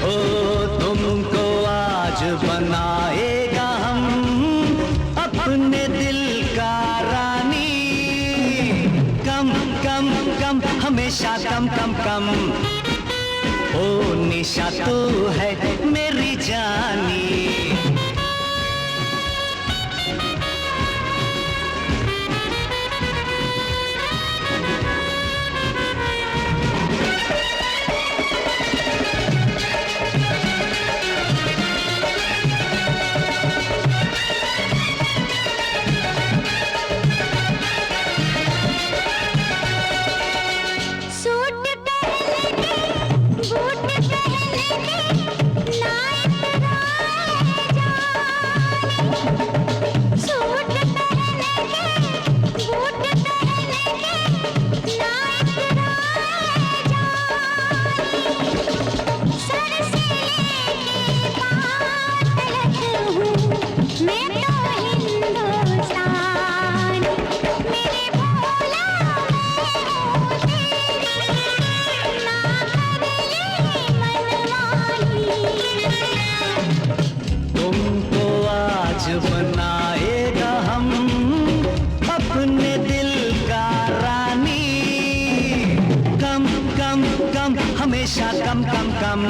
ओ तुमको आज बनाएगा हम अपने दिल का रानी। कम कम कम हमेशा कम कम कम, ओ निशा तू है मेरी जानी। सूट पहन के, बूट पहन के, नाइट राजा। सूट पहन के, बूट पहन के, नाइट राजा। सर से लेके पाँव तलक हूँ मैं तो हिंदुस्तानी। मेरे भोला तुमको आज बनाएगा हम अपने दिल का रानी। कम कम कम हमेशा कम कम कम,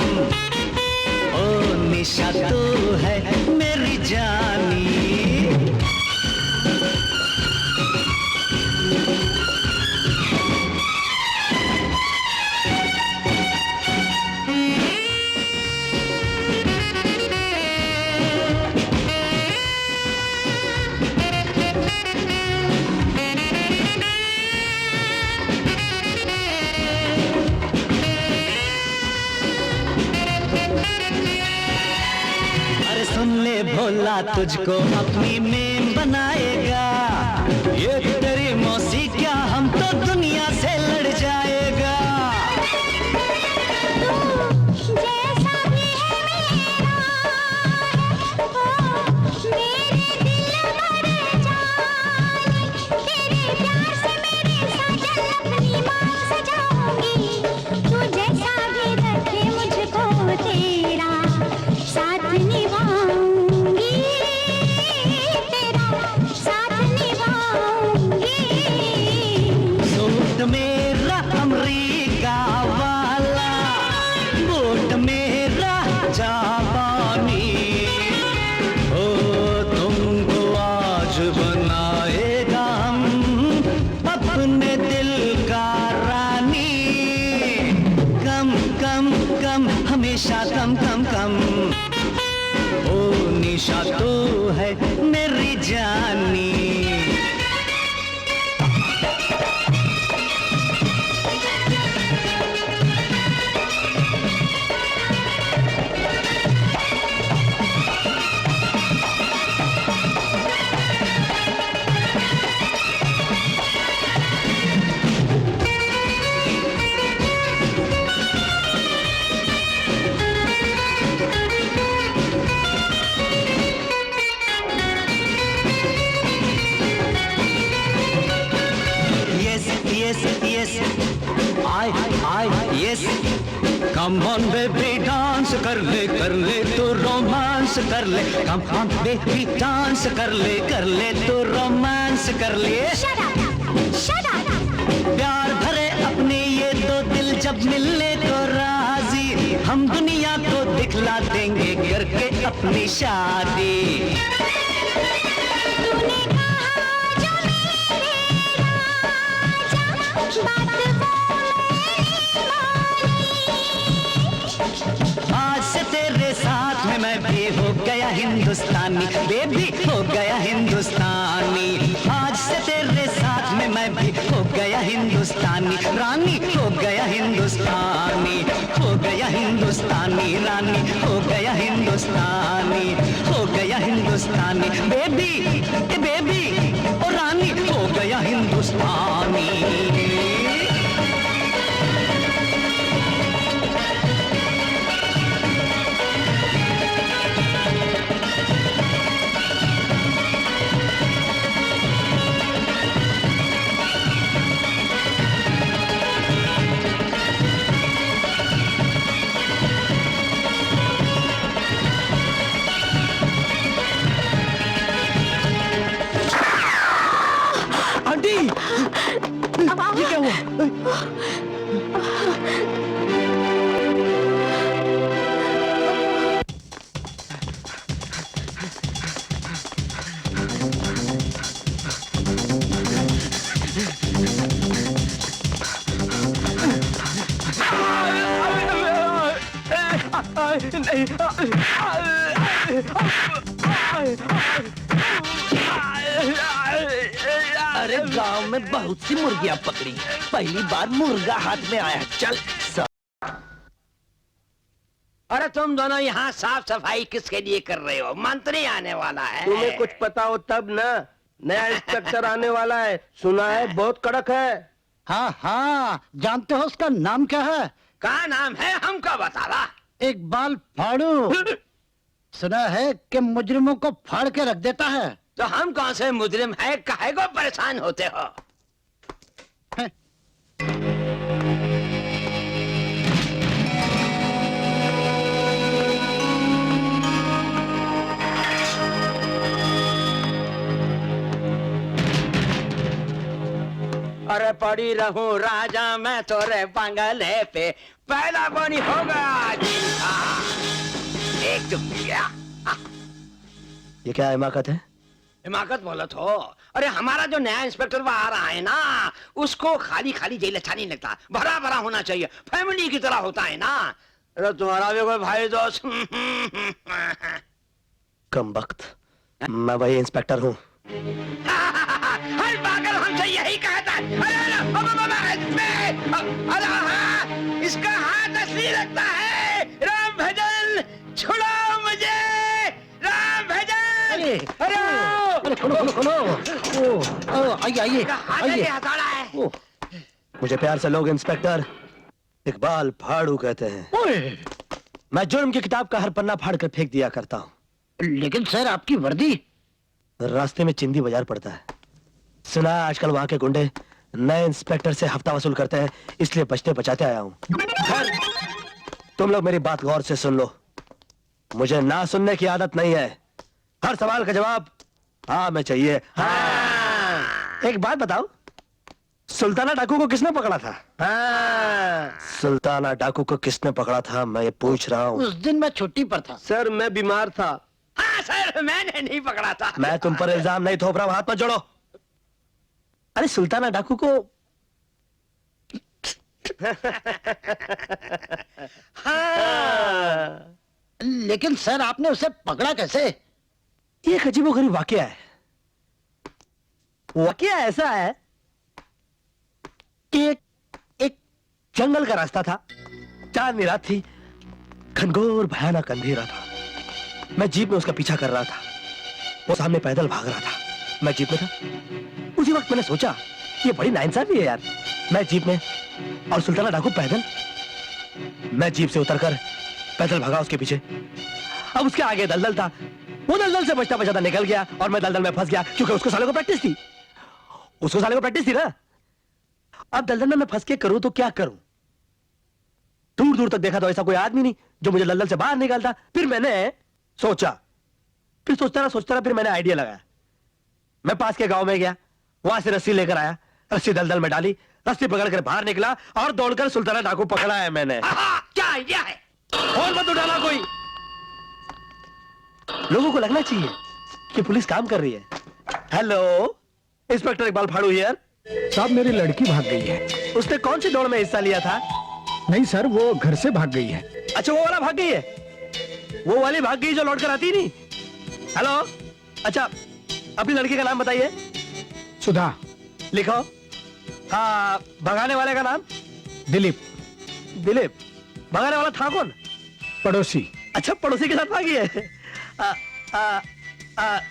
ओ निशा तू है मेरी जानी। अरे सुन ले भोला तुझको अपनी मेम बनाएगा, ये तेरी मौसी क्या हम तो दुनिया से लड़ जाएगा। जैसा भी है मेरा है, ओ मेरे दिल भर जाने। तेरे प्यार से मेरे साजन अपनी मांग सजाऊंगी। तू जैसा भी रखे मुझको तेरा साथ निभाऊंगी, तेरा साथ निभाऊंगी। सूट मेरा अमरीका वाला, बूट मेरा जापानी, ओ तुमको आज बनाएगा हम अपने दिल का रानी। कम कम कम हमेशा कम कम कम, ओ निशा तू है मेरी जानी। कम ऑन बेबी डांस कर ले तो रोमांस कर ले, कम ऑन बेबी डांस कर ले तो रोमांस कर ले। प्यार भरे अपने ये दो दिल जब मिलने को राजी, हम दुनिया को दिखला देंगे करके अपनी शादी। आज से तेरे साथ में मैं भी हो गया हिंदुस्तानी, बेबी हो गया हिंदुस्तानी। आज से तेरे साथ में मैं भी हो गया हिंदुस्तानी, रानी हो गया हिंदुस्तानी, हो गया हिंदुस्तानी, रानी हो गया हिंदुस्तानी, हो गया हिंदुस्तानी, बेबी बेबी और रानी हो गया हिंदुस्तानी। आंटी, ये क्या हुआ? अरे गांव में बहुत सी मुर्गियां पकड़ी, पहली बार मुर्गा हाथ में आया। चल अरे तुम दोनों यहाँ साफ सफाई किसके लिए कर रहे हो? मंत्री आने वाला है। तुम्हें कुछ पता हो तब ना। नया इंस्पेक्टर आने वाला है, सुना है बहुत कड़क है। हाँ हाँ, जानते हो उसका नाम क्या है? क्या नाम है हमको बता रहा। इकबाल फाड़ू। सुना है कि मुजरिमों को फाड़ के रख देता है। तो हम कौन से मुजरिम है, काहे को परेशान होते हो? अरे पड़ी रहूं राजा मैं तोरे बंगले पे, पहला बनी होगा एक तो क्या। ये क्या हिमाकत है? हिमाकत बोला तो। अरे हमारा जो नया इंस्पेक्टर वो आ रहा है ना, उसको खाली खाली जेल अच्छा नहीं लगता, भरा भरा होना चाहिए, फैमिली की तरह होता है ना। अरे तुम्हारा भी कोई भाई दोस्त? कम वक्त, मैं वही इंस्पेक्टर हूँ। हर पागल हमसे यही कहता है। अरे इसका हाथ असली लगता है। राम भजन छुड़ाओ मुझे, राम भजन। अरे खोलो। आइए आइए आइए। हथौड़ा है। मुझे प्यार से लोग इंस्पेक्टर इकबाल फाड़ू कहते हैं। मैं जुर्म की किताब का हर पन्ना फाड़ कर फेंक दिया करता हूँ। लेकिन सर आपकी वर्दी। रास्ते में चिंदी बाजार पड़ता है। सुना आजकल वहां के गुंडे नए इंस्पेक्टर से हफ्ता वसूल करते हैं, इसलिए बचते बचाते आया हूँ। तुम लोग मेरी बात गौर से सुन लो, मुझे ना सुनने की आदत नहीं है। हर सवाल का जवाब हाँ में चाहिए। हाँ। एक बात बताओ, सुल्ताना डाकू को किसने पकड़ा था? हाँ। सुल्ताना डाकू को किसने पकड़ा था, मैं ये पूछ रहा हूँ। उस दिन मैं छुट्टी पर था। सर मैं बीमार था। हाँ सर, मैंने नहीं पकड़ा था। मैं तुम पर इल्जाम नहीं थोप रहा हूं, हाथ मत जोड़ो। अरे सुल्ताना डाकू को हाँ। लेकिन सर आपने उसे पकड़ा कैसे? ये एक अजीबोगरीब वाकया है। वाकया ऐसा है कि एक जंगल का रास्ता था, चांदनी रात थी, घनघोर भयानक अंधेरा था। मैं जीप में उसका पीछा कर रहा था, वो सामने पैदल भाग रहा था, मैं जीप में था। उसी वक्त मैंने सोचा ये बड़ी नाइंसाफी है यार। मैं जीप में और सुल्ताना डाकू पैदल। मैं जीप से उतरकर पैदल भागा उसके पीछे। अब उसके आगे दलदल था, वो दलदल से बचता बचाता निकल गया और मैं दलदल में फंस गया, क्योंकि उसको साले को प्रैक्टिस थी। उसको साले को प्रैक्टिस थी ना। अब दलदल में मैं फंस के करूं तो क्या करूं? दूर दूर तक देखा तो ऐसा कोई आदमी नहीं जो मुझे दलदल से बाहर निकालता। फिर मैंने सोचा, सोचता रहा फिर मैंने आइडिया लगाया। मैं पास के गांव में गया, वहां से रस्सी लेकर आया, रस्सी दलदल में डाली, रस्सी पकड़कर बाहर निकला और दौड़कर सुल्ताना डाकू पकड़ा है मैंने। क्या आइडिया है? और मत उठाना कोई। लोगों को लगना चाहिए कि पुलिस काम कर रही है। हेलो, इंस्पेक्टर इकबाल फाड़ू हियर। साहब मेरी लड़की भाग गई है। उसने कौन सी दौड़ में हिस्सा लिया था? नहीं सर, वो घर से भाग गई है। अच्छा, वो वाला भाग गई है? वो वाली भाग गई जो लौट कर आती नहीं? हेलो, अच्छा अपनी लड़की का नाम बताइए। सुधा। लिखो। हाँ, भगाने वाले का नाम? दिलीप। दिलीप। भगाने वाला था कौन? पड़ोसी। अच्छा, पड़ोसी के साथ भागी है।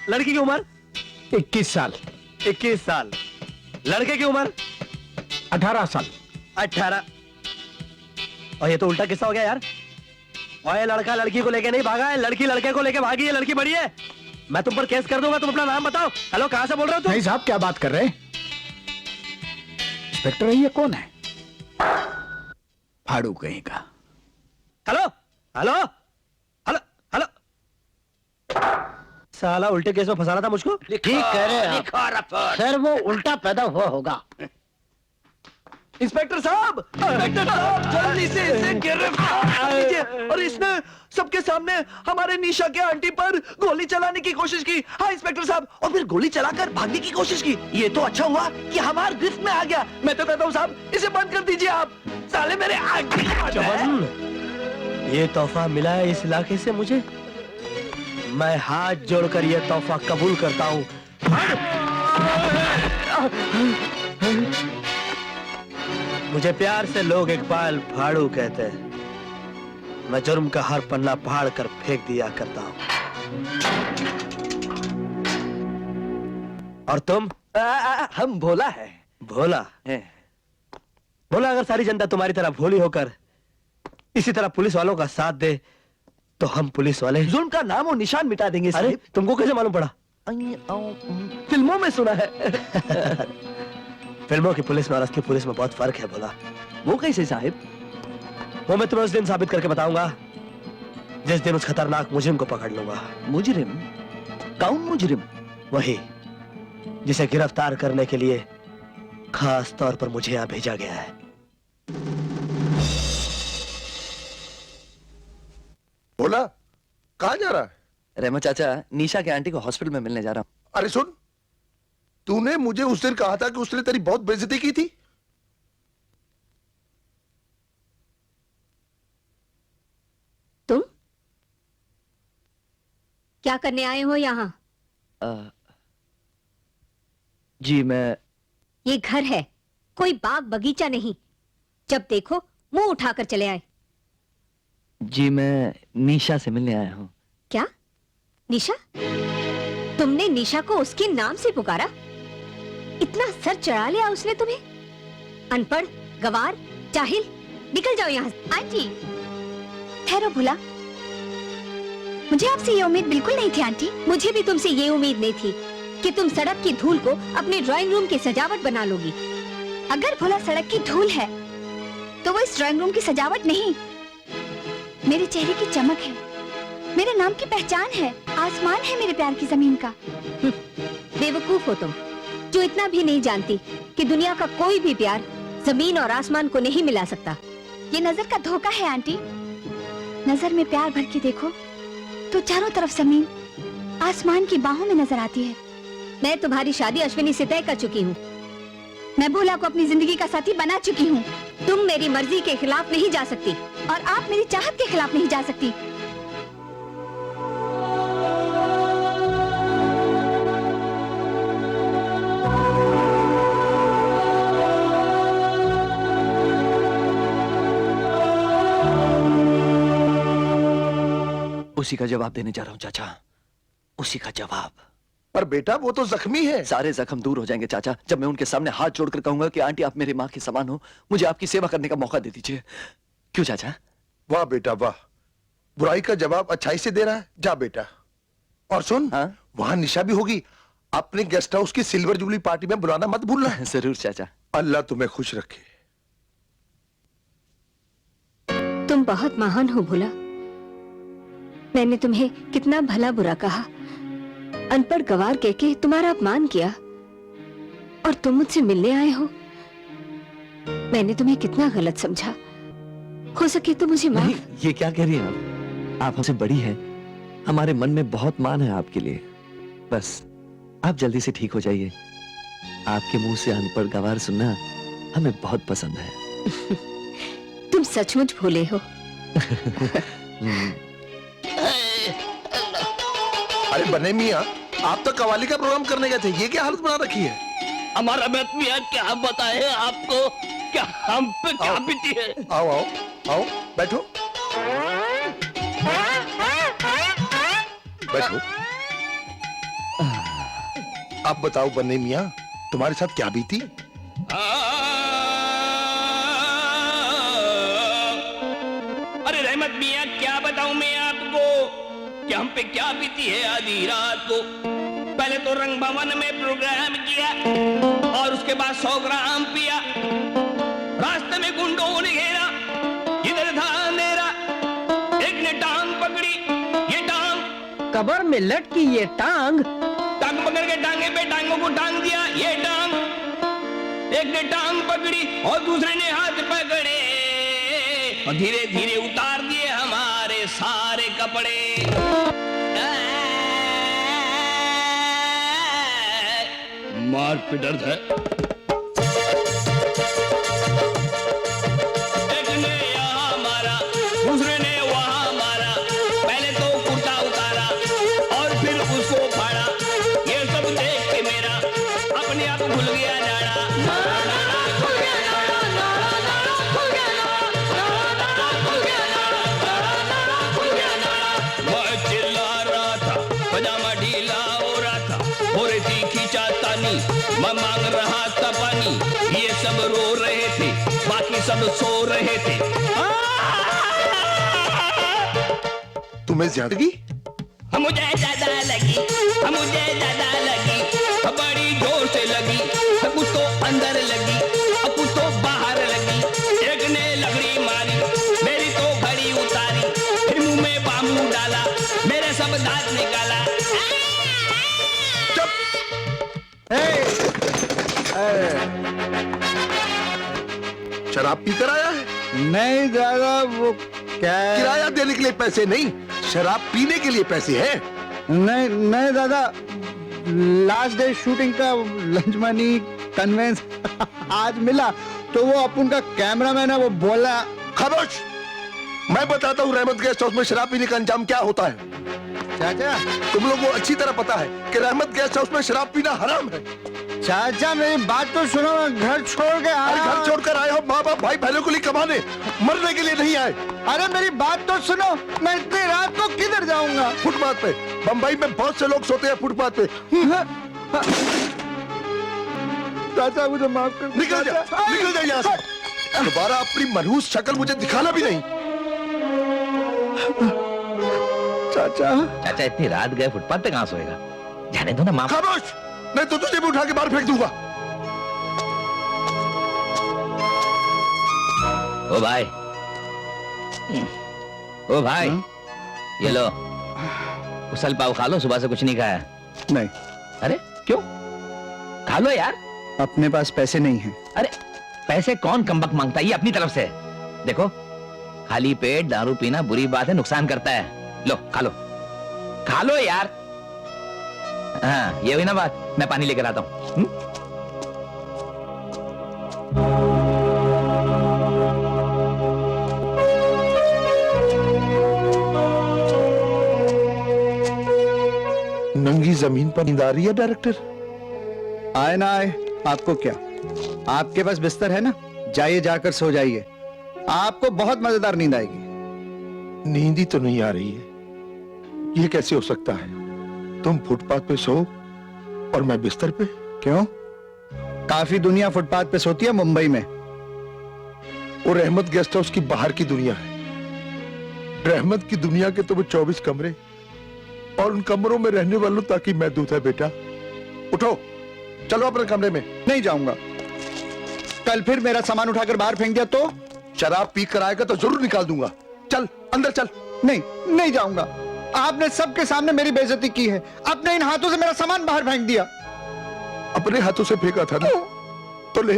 लड़की की उम्र? 21 साल। 21 साल। लड़के की उम्र? 18 साल। 18। और ये तो उल्टा किस्सा हो गया यार। और ये लड़का लड़की को लेके नहीं भागा है, लड़की लड़के को लेके भागी है। लड़की बड़ी है, मैं तुम पर केस कर दूंगा। तुम अपना नाम बताओ। हेलो, कहां से बोल रहे हो तुम? नहीं साहब, क्या बात कर रहे हैं? इंस्पेक्टर है, ये कौन है? फाड़ू कहीं का। Hello hello hello hello. साला उल्टे केस में फंसाना था मुझको। ठीक कह रहे हैं आप। सर वो उल्टा पैदा हुआ होगा। इंस्पेक्टर साहब, जल्दी से इसे गिरफ्तार कीजिए। और इसने सबके सामने हमारे निशा के आंटी पर गोली चलाने की कोशिश की। हाँ इंस्पेक्टर साहब, और फिर गोली चलाकर भागने की कोशिश की। ये तो अच्छा हुआ कि हमारे गिरफ्त में आ गया। मैं तो कहता हूँ साहब, इसे बंद कर दीजिए आप। साले मेरे ये तोहफा मिला है इस इलाके से मुझे, मैं हाथ जोड़कर यह तोहफा कबूल करता हूँ। मुझे प्यार से लोग इकबाल फाड़ू कहते हैं। मैं जुर्म का हर पन्ना फाड़ कर फेंक दिया करता हूं। और तुम? हम भोला है। भोला? भोला, अगर सारी जनता तुम्हारी तरह भोली होकर इसी तरह पुलिस वालों का साथ दे तो हम पुलिस वाले जुर्म का नाम और निशान मिटा देंगे। अरे तुमको कैसे मालूम पड़ा? फिल्मों में सुना है। फिल्मों की पुलिस में और असली पुलिस में बहुत फर्क है भोला। वो कैसे साहिब? वो मैं तुम्हें उस दिन साबित करके बताऊंगा जिस दिन उस खतरनाक मुजरिम को पकड़ लूंगा। मुजरिम? कौन मुजरिम? वही जिसे गिरफ्तार करने के लिए खास तौर पर मुझे यहां भेजा गया है। बोला, कहां जा रहा है? रहमत चाचा, निशा के आंटी को हॉस्पिटल में मिलने जा रहा हूं। अरे सुन, तूने मुझे उस दिन कहा था कि उसने तेरी बहुत बेइज्जती की थी। तुम क्या करने आए हो यहाँ? जी मैं... ये घर है, कोई बाग बगीचा नहीं। जब देखो मुंह उठाकर चले आए। जी मैं निशा से मिलने आया हूँ। क्या? निशा? तुमने निशा को उसके नाम से पुकारा? इतना सर चढ़ा लिया उसने तुम्हें? अनपढ़, गवार, जाहिल, निकल जाओ यहाँ से। आंटी ठहरो भोला, मुझे आपसे ये उम्मीद बिल्कुल नहीं थी आंटी। मुझे भी तुमसे ये उम्मीद नहीं थी कि तुम सड़क की धूल को अपने ड्राइंग रूम की सजावट बना लोगी। अगर भोला सड़क की धूल है तो वो इस ड्राइंग रूम की सजावट नहीं, मेरे चेहरे की चमक है, मेरे नाम की पहचान है, आसमान है मेरे प्यार की जमीन का। बेवकूफ हो तुम, जो इतना भी नहीं जानती कि दुनिया का कोई भी प्यार जमीन और आसमान को नहीं मिला सकता। ये नजर का धोखा है आंटी। नजर में प्यार भर के देखो तो चारों तरफ जमीन आसमान की बाहों में नजर आती है। मैं तुम्हारी शादी अश्विनी से तय कर चुकी हूँ। मैं भोला को अपनी जिंदगी का साथी बना चुकी हूँ। तुम मेरी मर्जी के खिलाफ नहीं जा सकती और आप मेरी चाहत के खिलाफ नहीं जा सकती। उसी का जवाब देने जा रहा हूँ चाचा, उसी का जवाब। पर बेटा वो तो जख्मी है। सारे जख्म दूर हो जाएंगे चाचा जब मैं उनके सामने हाथ जोड़कर कहूंगा कि आंटी आप मेरी माँ के समान हो, मुझे आपकी सेवा करने का मौका दे दीजिए। क्यों चाचा? वाह बेटा वाह, बुराई का जवाब अच्छाई से दे रहा है। जा बेटा। और सुन, वहां निशा भी होगी। अपने गेस्ट हाउस की सिल्वर जुबली पार्टी में बुलाना मत भूलना। जरूर चाचा। अल्लाह तुम्हें खुश रखे। तुम बहुत महान हो भोला। मैंने तुम्हें कितना भला बुरा कहा, अनपढ़ गवार कह के तुम्हारा अपमान किया, और तुम मुझसे मिलने आए हो। मैंने तुम्हें कितना गलत समझा। हो सके तो मुझे माफ। नहीं, ये क्या कह रही हैं आप हमसे बड़ी हैं, हमारे मन में बहुत मान है आपके लिए। बस आप जल्दी से ठीक हो जाइए। आपके मुंह से अनपढ़ गवार सुनना हमें बहुत पसंद है। तुम सचमुच भोले हो। अरे बने मियाँ, आप तो कवाली का प्रोग्राम करने गए थे, ये क्या हालत बना रखी है? हमारा मियाँ क्या बताए आपको, क्या हम पे क्या बीती है। आओ आओ आओ, बैठो बैठो। आप बताओ बने मियाँ, तुम्हारे साथ क्या बीती? अरे रहमत मियाँ, क्या बताऊं मैं आपको कि हम पे क्या बीती है आधी रात को। पहले तो रंग भवन में प्रोग्राम किया और उसके बाद 100 ग्राम पिया। रास्ते में गुंडों ने घेरा, इधर था अंधेरा, एक ने टांग पकड़ी, ये टांग कबर में लटकी ये टांग पकड़ के टांगे पे टांगों को टांग दिया, ये टांग। एक ने टांग पकड़ी और दूसरे ने हाथ पकड़े और धीरे धीरे उतार दिए हमारे सारे कपड़े। मार पे दर्द है। एक ने यहाँ मारा, दूसरे ने वहां मारा। पहले तो कुर्ता उतारा और फिर उसको फाड़ा। ये सब देख के मेरा अपने आप भूल गया नाड़ा। मैं चिल्ला रहा था, पजामा ढीला हो रहा था, हो रही थी खींचातानी, मैं मांग रहा था पानी। ये सब रो रहे थे, बाकी सब सो रहे थे। तुम्हें ज्यादगी? मुझे ज्यादा लगी, मुझे ज्यादा लगी, बड़ी जोर से लगी। कुछ तो अंदर लगी, कुछ तो बाहर लगी। एक ने लकड़ी मारी, मेरी तो घड़ी उतारी, फिर मुंह में बामू डाला, मेरे सब दांत निकाला। शराब पी कर आया है? नहीं दादा, वो क्या है? किराया देने के लिए पैसे नहीं, शराब पीने के लिए पैसे हैं। नहीं नहीं दादा, लास्ट डे शूटिंग का लंच मनी कन्वेंस आज मिला, तो वो अपन का कैमरामैन है, वो बोला। खामोश, मैं बताता हूँ रहमत गेस्ट हाउस में शराब पीने का अंजाम क्या होता है। चाचा, तुम लोगों को अच्छी तरह पता है कि रहमत गेस्ट हाउस में शराब पीना हराम है। चाचा मेरी बात तो सुनो, मैं घर छोड़ के आया। घर छोड़कर आए हो? माँ बाप भाई बहनों के लिए कमाने, मरने के लिए नहीं आए। अरे मेरी बात तो सुनो, मैं इतनी रात को किधर जाऊंगा? फुटपाथ पे, बम्बई में बहुत से लोग सोते हैं फुटपाथ पे। चाचा मुझे माफ कर। निकल जा यहाँ से। दोबारा अपनी मनहूस शक्ल मुझे दिखाना भी नहीं। चाचा चाचा इतनी रात गए फुटपाथ पे कहाँ सोएगा? जाने दो ना माँ। खामोश, नहीं तो तुझे भी उठा के बाहर फेंक दूंगा। ओ भाई, ओ भाई, ये लो उसल पाव खा लो, सुबह से कुछ नहीं खाया। नहीं। अरे क्यों? खा लो यार। अपने पास पैसे नहीं हैं। अरे पैसे कौन कमबख्त मांगता है? ये अपनी तरफ से। देखो, खाली पेट दारू पीना बुरी बात है, नुकसान करता है। लो खा लो, खा लो यार। हाँ ये हुई ना बात, मैं पानी लेकर आता हूँ। नंगी जमीन पर नींद आ रही है डायरेक्टर? आए ना आए आपको क्या, आपके पास बिस्तर है ना, जाइए जाकर सो जाइए, आपको बहुत मजेदार नींद आएगी। नींद ही तो नहीं आ रही है, ये कैसे हो सकता है? तुम फुटपाथ पे सो और मैं बिस्तर पे? क्यों? काफी दुनिया फुटपाथ पे सोती है मुंबई में। वो रहमत गेस्ट हाउस की बाहर की दुनिया है। रहमत की दुनिया के तो वो 24 कमरे, और उन कमरों में रहने वालों ताकि मैं दूध है। बेटा उठो, चलो अपने कमरे में। नहीं जाऊंगा। कल फिर मेरा सामान उठाकर बाहर फेंक दिया तो? शराब पी कर आएगा तो जरूर निकाल दूंगा। चल अंदर चल। नहीं, नहीं जाऊंगा। आपने सबके सामने मेरी बेइज्जती की है। अपने इन हाथों से मेरा सामान बाहर फेंक दिया। अपने हाथों से फेंका था ना, तो ले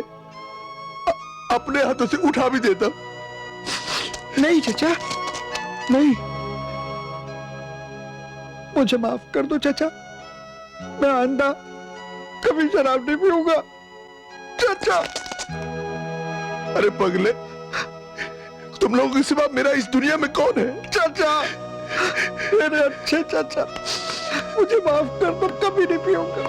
अपने हाथों से उठा भी देता। नहीं चाचा, नहीं, मुझे माफ कर दो चाचा। मैं आइंदा कभी शराब नहीं पीऊंगा चाचा। अरे पगले, तुम लोगों के सिवा मेरा इस दुनिया में कौन है चाचा? मेरे अच्छे चाचा, मुझे माफ कर दो, कभी नहीं पीऊंगा।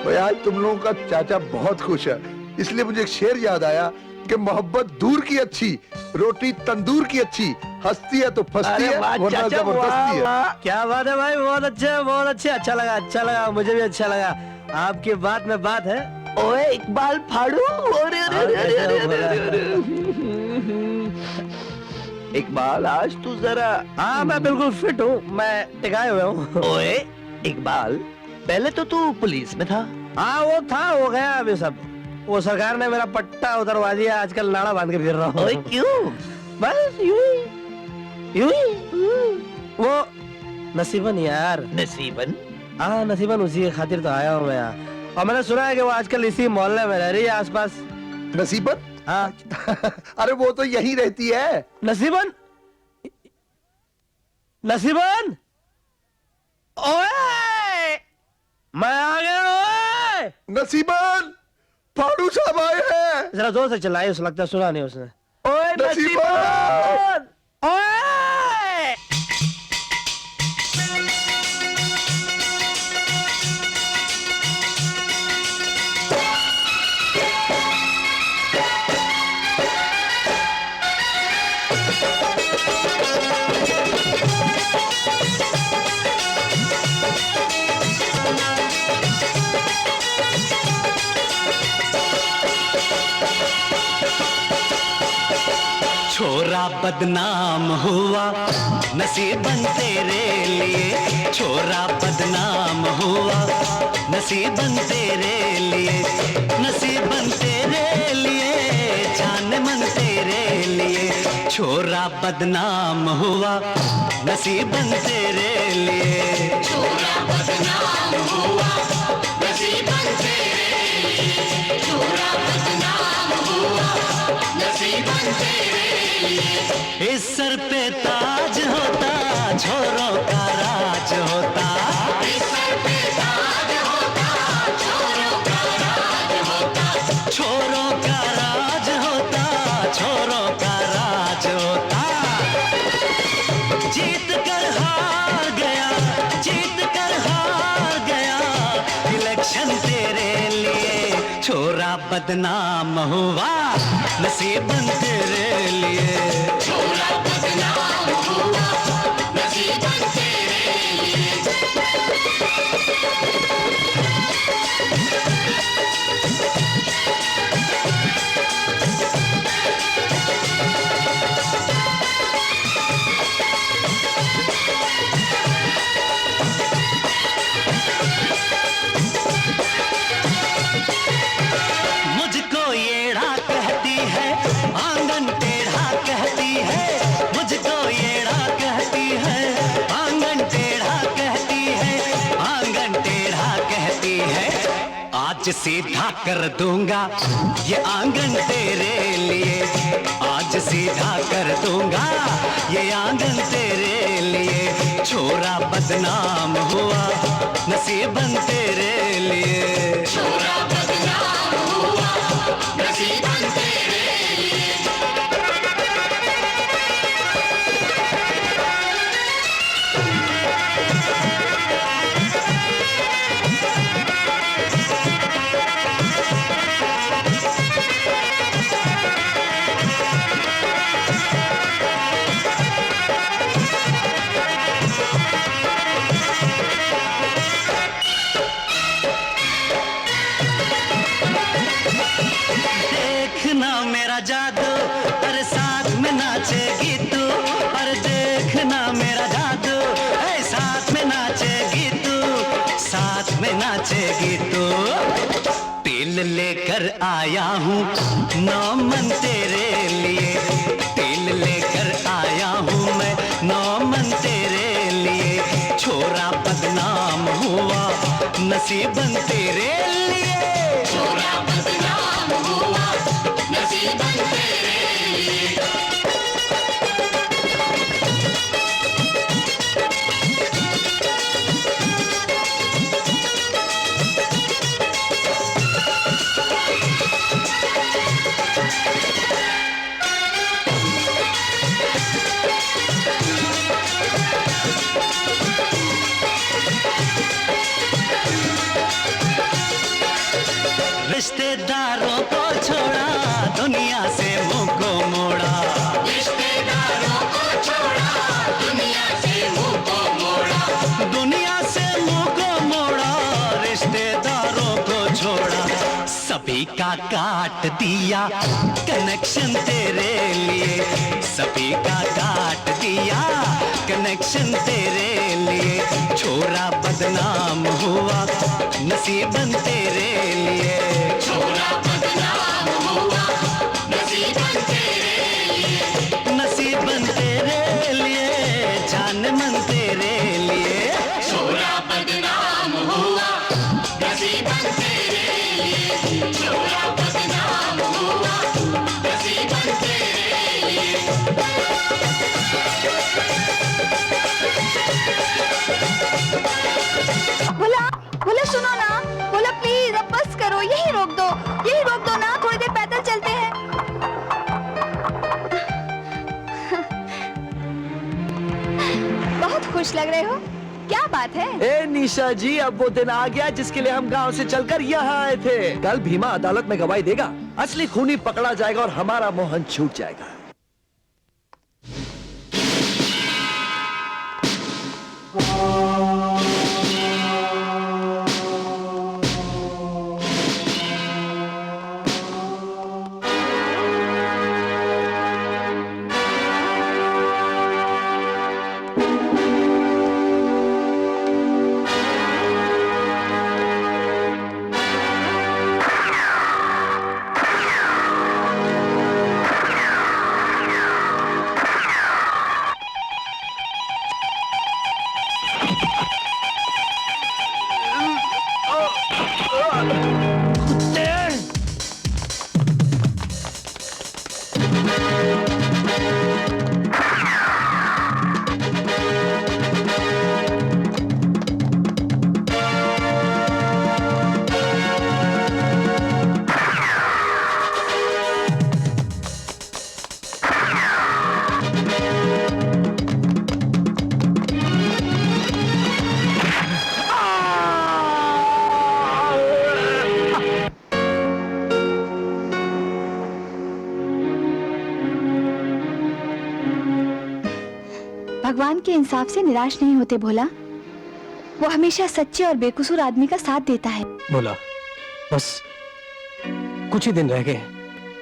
भाई आज तुम लोगों का चाचा बहुत खुश है, इसलिए मुझे एक शेर याद आया कि मोहब्बत दूर की अच्छी, रोटी तंदूर की अच्छी, हंसती है तो फंसती है, वरना जबरदस्ती है। क्या बात है भाई, बहुत अच्छे, बहुत अच्छे। अच्छा लगा, मुझे भी अच्छा लगा। आपकी बात में बात है। ओए इकबाल फाड़ू, अरे अरे अरे अरे अरे अरे अरे। इकबाल आज तू जरा। हाँ मैं बिल्कुल फिट हूँ, मैं टिकाए हुए हूँ। ओए इकबाल, पहले तो तू पुलिस में था। हाँ वो था, हो गया अभी सब। वो सरकार ने मेरा पट्टा उतरवा दिया, आजकल नाड़ा बांध के फिर रहा हूँ। ओए क्यों? बस यूं ही। वो नसीबन यार। नसीबन? हाँ नसीबन, उसी के खातिर तो आया हूँ मैं यहाँ। और मैंने सुना है कि वो आजकल इसी मोहल्ले में रह रही है आसपास। नसीबन? हाँ। अरे वो तो यहीं रहती है। नसीबन? नसीबन? ओए! मैं आ गया। ओए! नसीबन, फाड़ू साहब आए हैं। जरा जोर से चिल्लाइए, उसे लगता है सुना नहीं उसने। ओए नसीबन! ओए! छोरा बदनाम हुआ नसीबन तेरे लिए, छोरा बदनाम हुआ नसीबन तेरे लिए, नसीबन तेरे लिए, जान मन तेरे लिए, छोरा बदनाम हुआ नसीबन तेरे लिए, छोरा बदनाम हुआ नसीबन तेरे लिए, छोरा बदनाम हुआ नसीबन तेरे लिए। इस सर पे ताज होता, छोरों का राज होता, इस सर पे ताज होता, छोरों का राज होता, छोरों का राज होता, छोरों का राज होता। जीत कर हार गया, जीत कर हार गया इलेक्शन तेरे लिए, छोरा बदनाम हुआ नसीबन तेरे लिए, छोरा बदनाम हुआ नसीबन तेरे लिए। मुझको येड़ा कहती है, आंगन टेढ़ा कहती है, मुझको येड़ा कहती है, आंगन टेढ़ा कहती है, आंगन टेढ़ा कहती है। आज सीधा कर दूंगा ये आंगन तेरे लिए, आज सीधा कर दूंगा ये आंगन तेरे लिए, छोरा बदनाम हुआ नसीबन तेरे लिए, छोरा बदनाम हुआ नसीबन तेरे लिए। देखना मेरा जादू, अरे साथ में नाचेगी तू, अरे देखना मेरा जादू, ऐ साथ में नाचेगी तू, साथ में नाचेगी तू। तिल लेकर आया हूँ, 9 मन तेरे लिए तिल लेकर आया हूँ मैं, 9 मन तेरे लिए। छोरा बदनाम हुआ नसीबन तेरे लिए, छोरा बदनाम हुआ नसीबन तेरे लिए। रिश्तेदारों को छोड़ा, दुनिया से मुंह को मोड़ा, रिश्तेदारों को छोड़ा, दुनिया से मुंह को मोड़ा, दुनिया से मुंह को मोड़ा, रिश्तेदारों को छोड़ा। सभी का काट दिया कनेक्शन तेरे लिए, सभी का काट दिया कनेक्शन तेरे लिए। छोरा बदनाम हुआ नसीबन तेरे लिए, छोरा बदनाम हुआ नसीबन तेरे लिए, नसीबन तेरे लिए, जान मन तेरे लिए। छोरा बदनाम हुआ नसीबन तेरे लिए, छोरा बदनाम हुआ नसीबन तेरे लिए। भोला सुनो ना, भोला प्लीज अब बस करो, यही रोक दो ना, थोड़ी देर पैदल चलते हैं। बहुत खुश लग रहे हो, क्या बात है? ए निशा जी, अब वो दिन आ गया जिसके लिए हम गांव से चलकर यहाँ आए थे। कल भीमा अदालत में गवाही देगा, असली खूनी पकड़ा जाएगा और हमारा मोहन छूट जाएगा। भगवान के इंसाफ से निराश नहीं होते भोला, वो हमेशा सच्चे और बेकसूर आदमी का साथ देता है। बोला बस कुछ ही दिन रह गए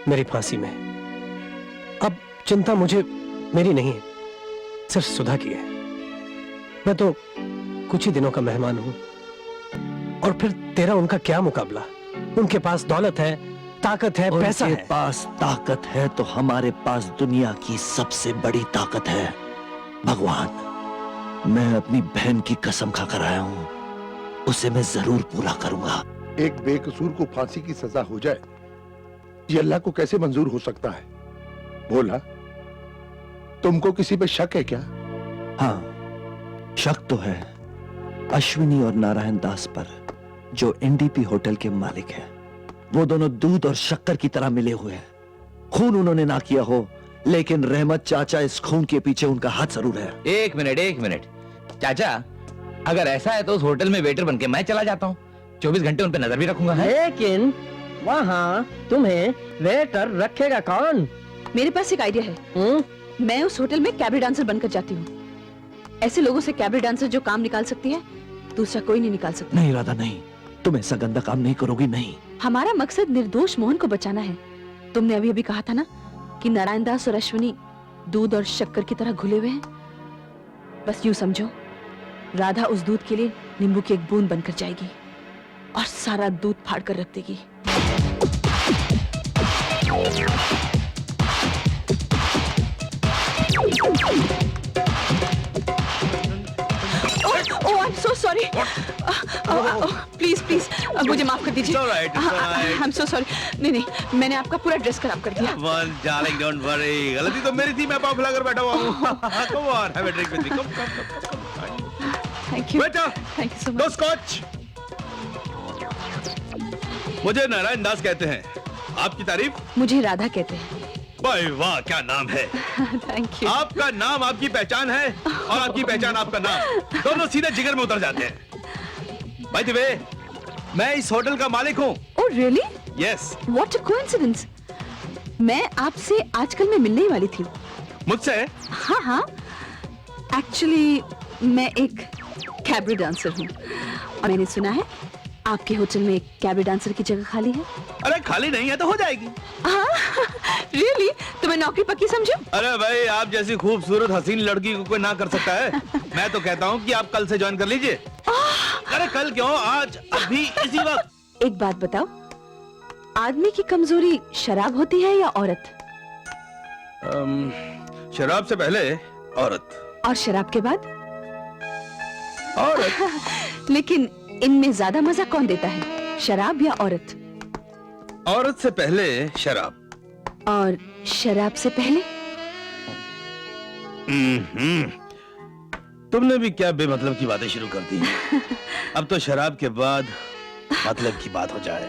मेरी फांसी में। अब चिंता मुझे मेरी नहीं है, सिर्फ सुधा की है। मैं तो कुछ ही दिनों का मेहमान हूं, और फिर तेरा उनका क्या मुकाबला। उनके पास दौलत है, ताकत है, पैसा है। उनके पास ताकत है तो हमारे पास दुनिया की सबसे बड़ी ताकत है, भगवान। मैं अपनी बहन की कसम खाकर आया हूं, उसे मैं जरूर पूरा करूंगा। एक बेकसूर को फांसी की सजा हो जाए, ये अल्लाह को कैसे मंजूर हो सकता है? बोला, तुमको किसी पे शक है क्या? हाँ, शक तो है अश्विनी और नारायण दास पर, जो एनडीपी होटल के मालिक हैं। वो दोनों दूध और शक्कर की तरह मिले हुए हैं। खून उन्होंने ना किया हो, लेकिन रहमत चाचा इस खून के पीछे उनका हाथ जरूर है। एक मिनट चाचा, अगर ऐसा है तो उस होटल में वेटर बनके मैं चला जाता हूँ, 24 घंटे उन पे नजर भी रखूंगा। लेकिन वहाँ तुम्हें वेटर रखेगा कौन? मेरे पास एक आइडिया है। मैं उस होटल में कैबरे डांसर बनकर जाती हूँ। ऐसे लोगों से कैबरे डांसर जो काम निकाल सकती है, दूसरा कोई नहीं निकाल सकता। नहीं राधा, नहीं, तुम ऐसा गंदा काम नहीं करोगी। नहीं, हमारा मकसद निर्दोष मोहन को बचाना है। तुमने अभी अभी कहा था ना कि नारायण दास और अश्विनी दूध और शक्कर की तरह घुले हुए हैं। बस यूं समझो, राधा उस दूध के लिए नींबू की एक बूंद बनकर जाएगी और सारा दूध फाड़ कर रख देगी। Oh, I'm so sorry. Please please मुझे माफ कर दीजिए। I'm so sorry. नहीं, मैंने आपका पूरा ड्रेस खराब कर दिया। डार्लिंग डोंट वरी, गलती तो मेरी थी, मैं पाँव फैलाकर बैठा हुआ हूँ। Come on, have a drink with me. Come. Thank you. बेटा, Thank you so दो much. स्कॉच। मुझे नारायण दास कहते हैं, आपकी तारीफ? मुझे राधा कहते हैं। भाई वाह, क्या नाम है। Thank you. आपका नाम आपकी पहचान है और आपकी पहचान आपका नाम, दोनों सीधे जिगर में उतर जाते हैं। भाई दिवे, मैं इस होटल का मालिक हूँ। Oh really? Yes. What a coincidence. मैं आपसे आजकल में मिलने ही वाली थी। मुझसे? हाँ। एक्चुअली मैं एक कैबरे डांसर हूँ और मैंने सुना है आपके होटल में एक कैबरे डांसर की जगह खाली है। अरे खाली नहीं है तो हो जाएगी। रियली? तो मैं नौकरी पक्की समझूं? अरे भाई, आप जैसी खूबसूरत हसीन लड़की को कोई ना कर सकता है। मैं तो कहता हूँ कि आप कल से ज्वाइन कर लीजिए। अरे कल क्यों, आज, अभी, इसी वक्त। एक बात बताओ, आदमी की कमजोरी शराब होती है या औरत? शराब से पहले औरत, और शराब के बाद औरत। लेकिन इनमें ज्यादा मजा कौन देता है, शराब या औरत? औरत से पहले शराब, और शराब से पहले? तुमने भी क्या बेमतलब की बातें शुरू कर दी। अब तो शराब के बाद मतलब की बात हो जाए।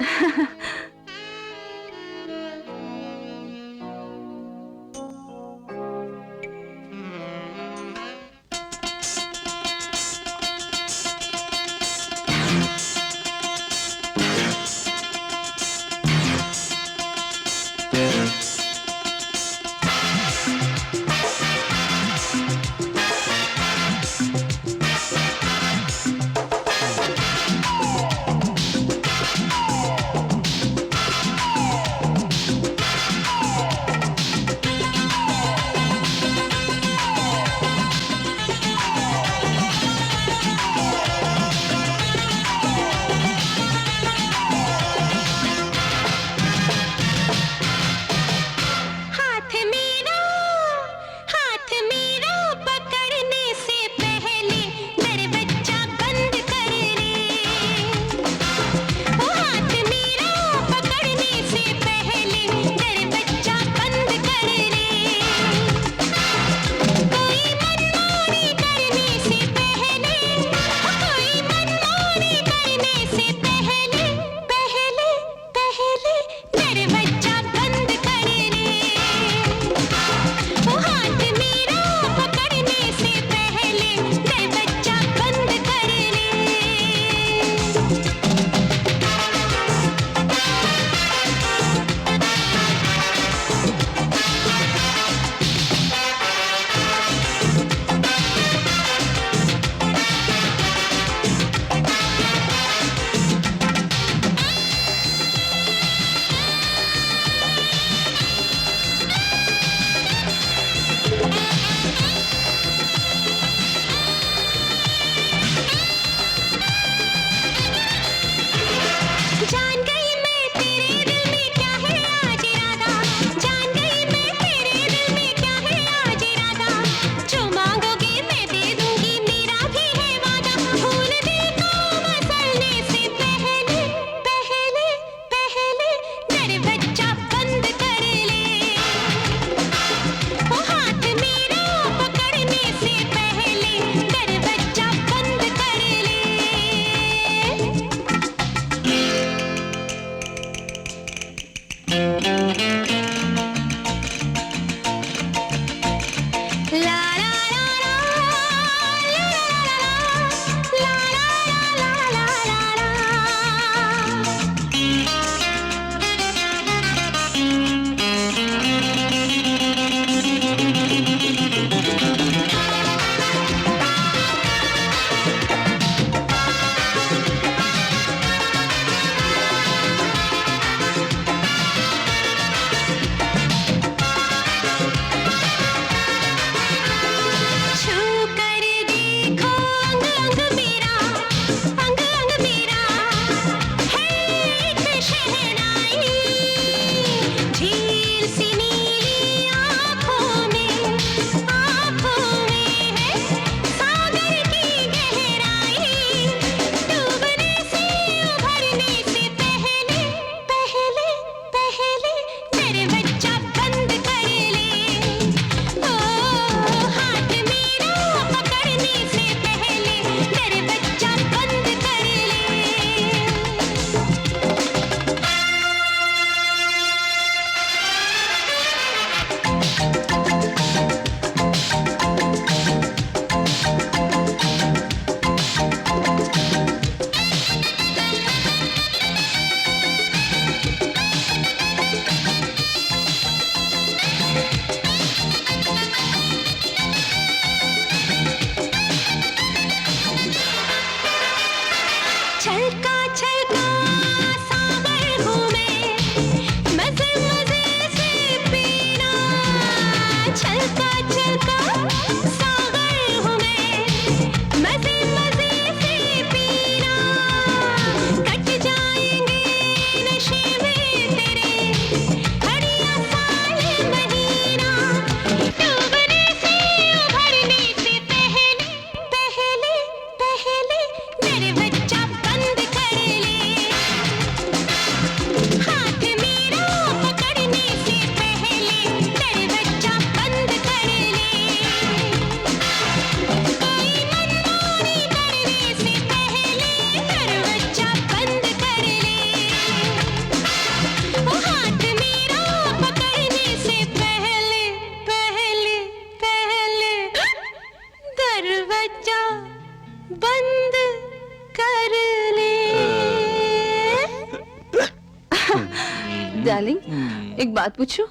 एक बात पूछूं?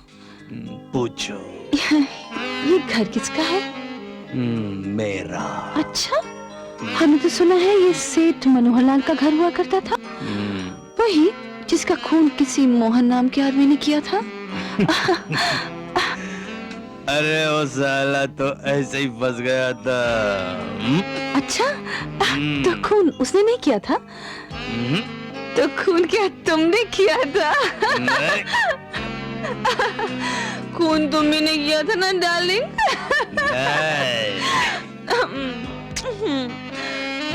पूछो। ये घर किसका है? मेरा। अच्छा, हमने तो सुना है ये सेठ मनोहर लाल का घर हुआ करता था। वही जिसका खून किसी मोहन नाम के आदमी ने किया था। अरे वो साला तो ऐसे ही फंस गया था। अच्छा, तो खून उसने नहीं किया था? तो खून क्या तुमने किया था? खून तुमने नहीं किया था ना डार्लिंग?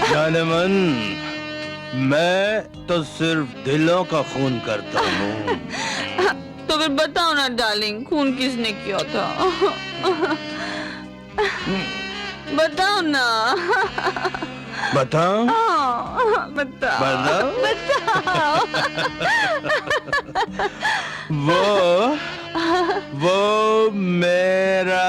जाने मन, मैं तो सिर्फ दिलों का खून करता हूँ। तो फिर बताओ ना डार्लिंग, खून किसने किया था? बताओ ना। बताओ? बताओ। बताओ। वो मेरा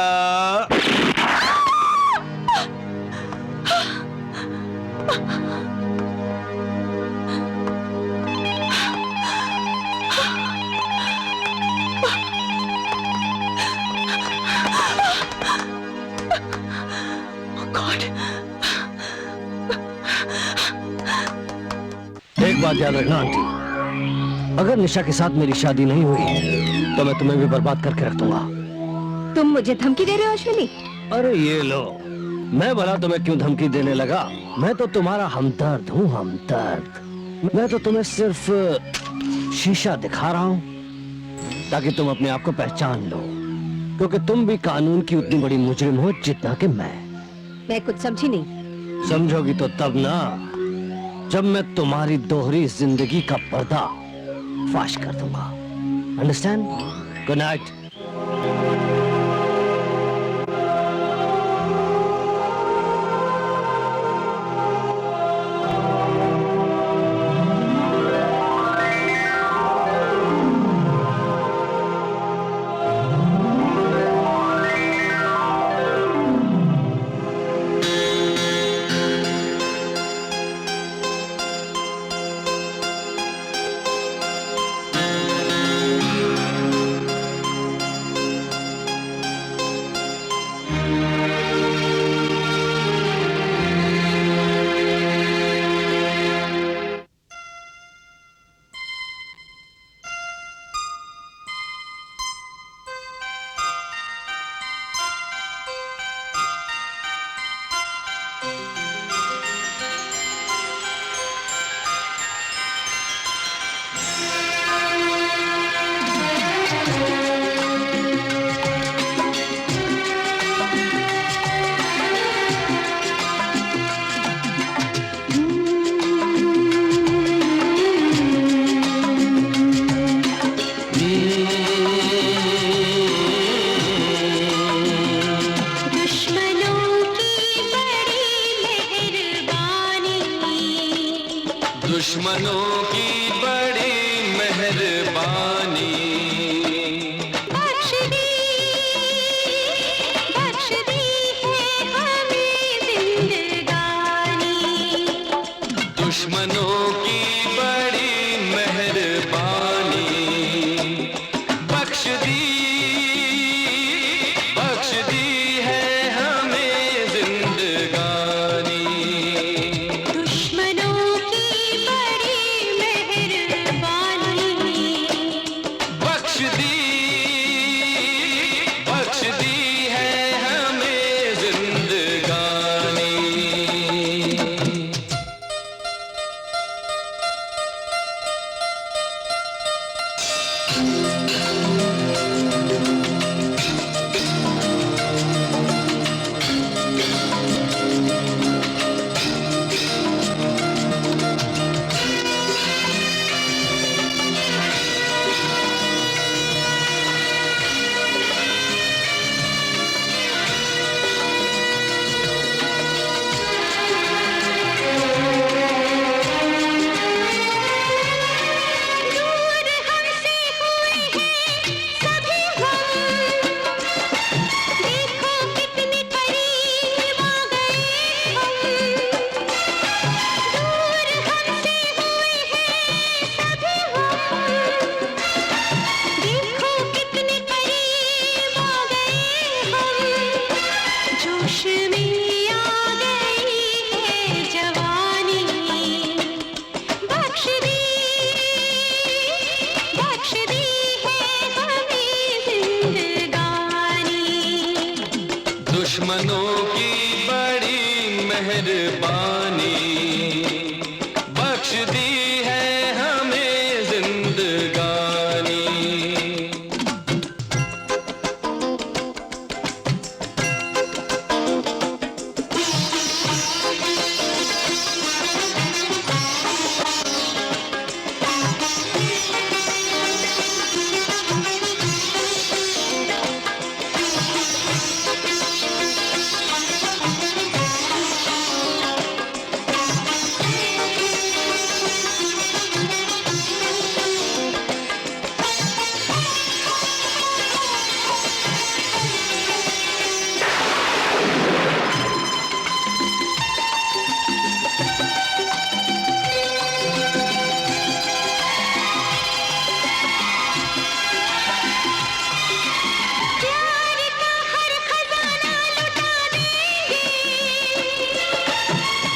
एक बात याद रखना आंटी, अगर निशा के साथ मेरी शादी नहीं हुई तो मैं तुम्हें भी बर्बाद करके रख दूंगा। तुम मुझे धमकी दे रहे हो अश्विनी? अरे ये लो, मैं भला तुम्हें क्यों धमकी देने लगा? मैं तो तुम्हारा हमदर्द हूँ, हमदर्द। मैं तो तुम्हें सिर्फ शीशा दिखा रहा हूँ ताकि तुम अपने आप को पहचान लो, क्योंकि तुम भी कानून की उतनी बड़ी मुजरिम हो जितना कि मैं कुछ समझी नहीं। समझोगी तो तब ना, जब मैं तुम्हारी दोहरी जिंदगी का पर्दा फाश कर दूंगा। अंडरस्टैंड? Good night. दुश्मनों की बड़ी मेहरबानी, बख्श दी है हमें जिंदगानी। दुश्मनों की बड़ी मेहरबानी, बख्श दी है हमें जिंदगानी। दुश्मनों की बड़ी दुश्मनों की बड़ी मेहरबानी बख्श दी है हमें जिंदगानी।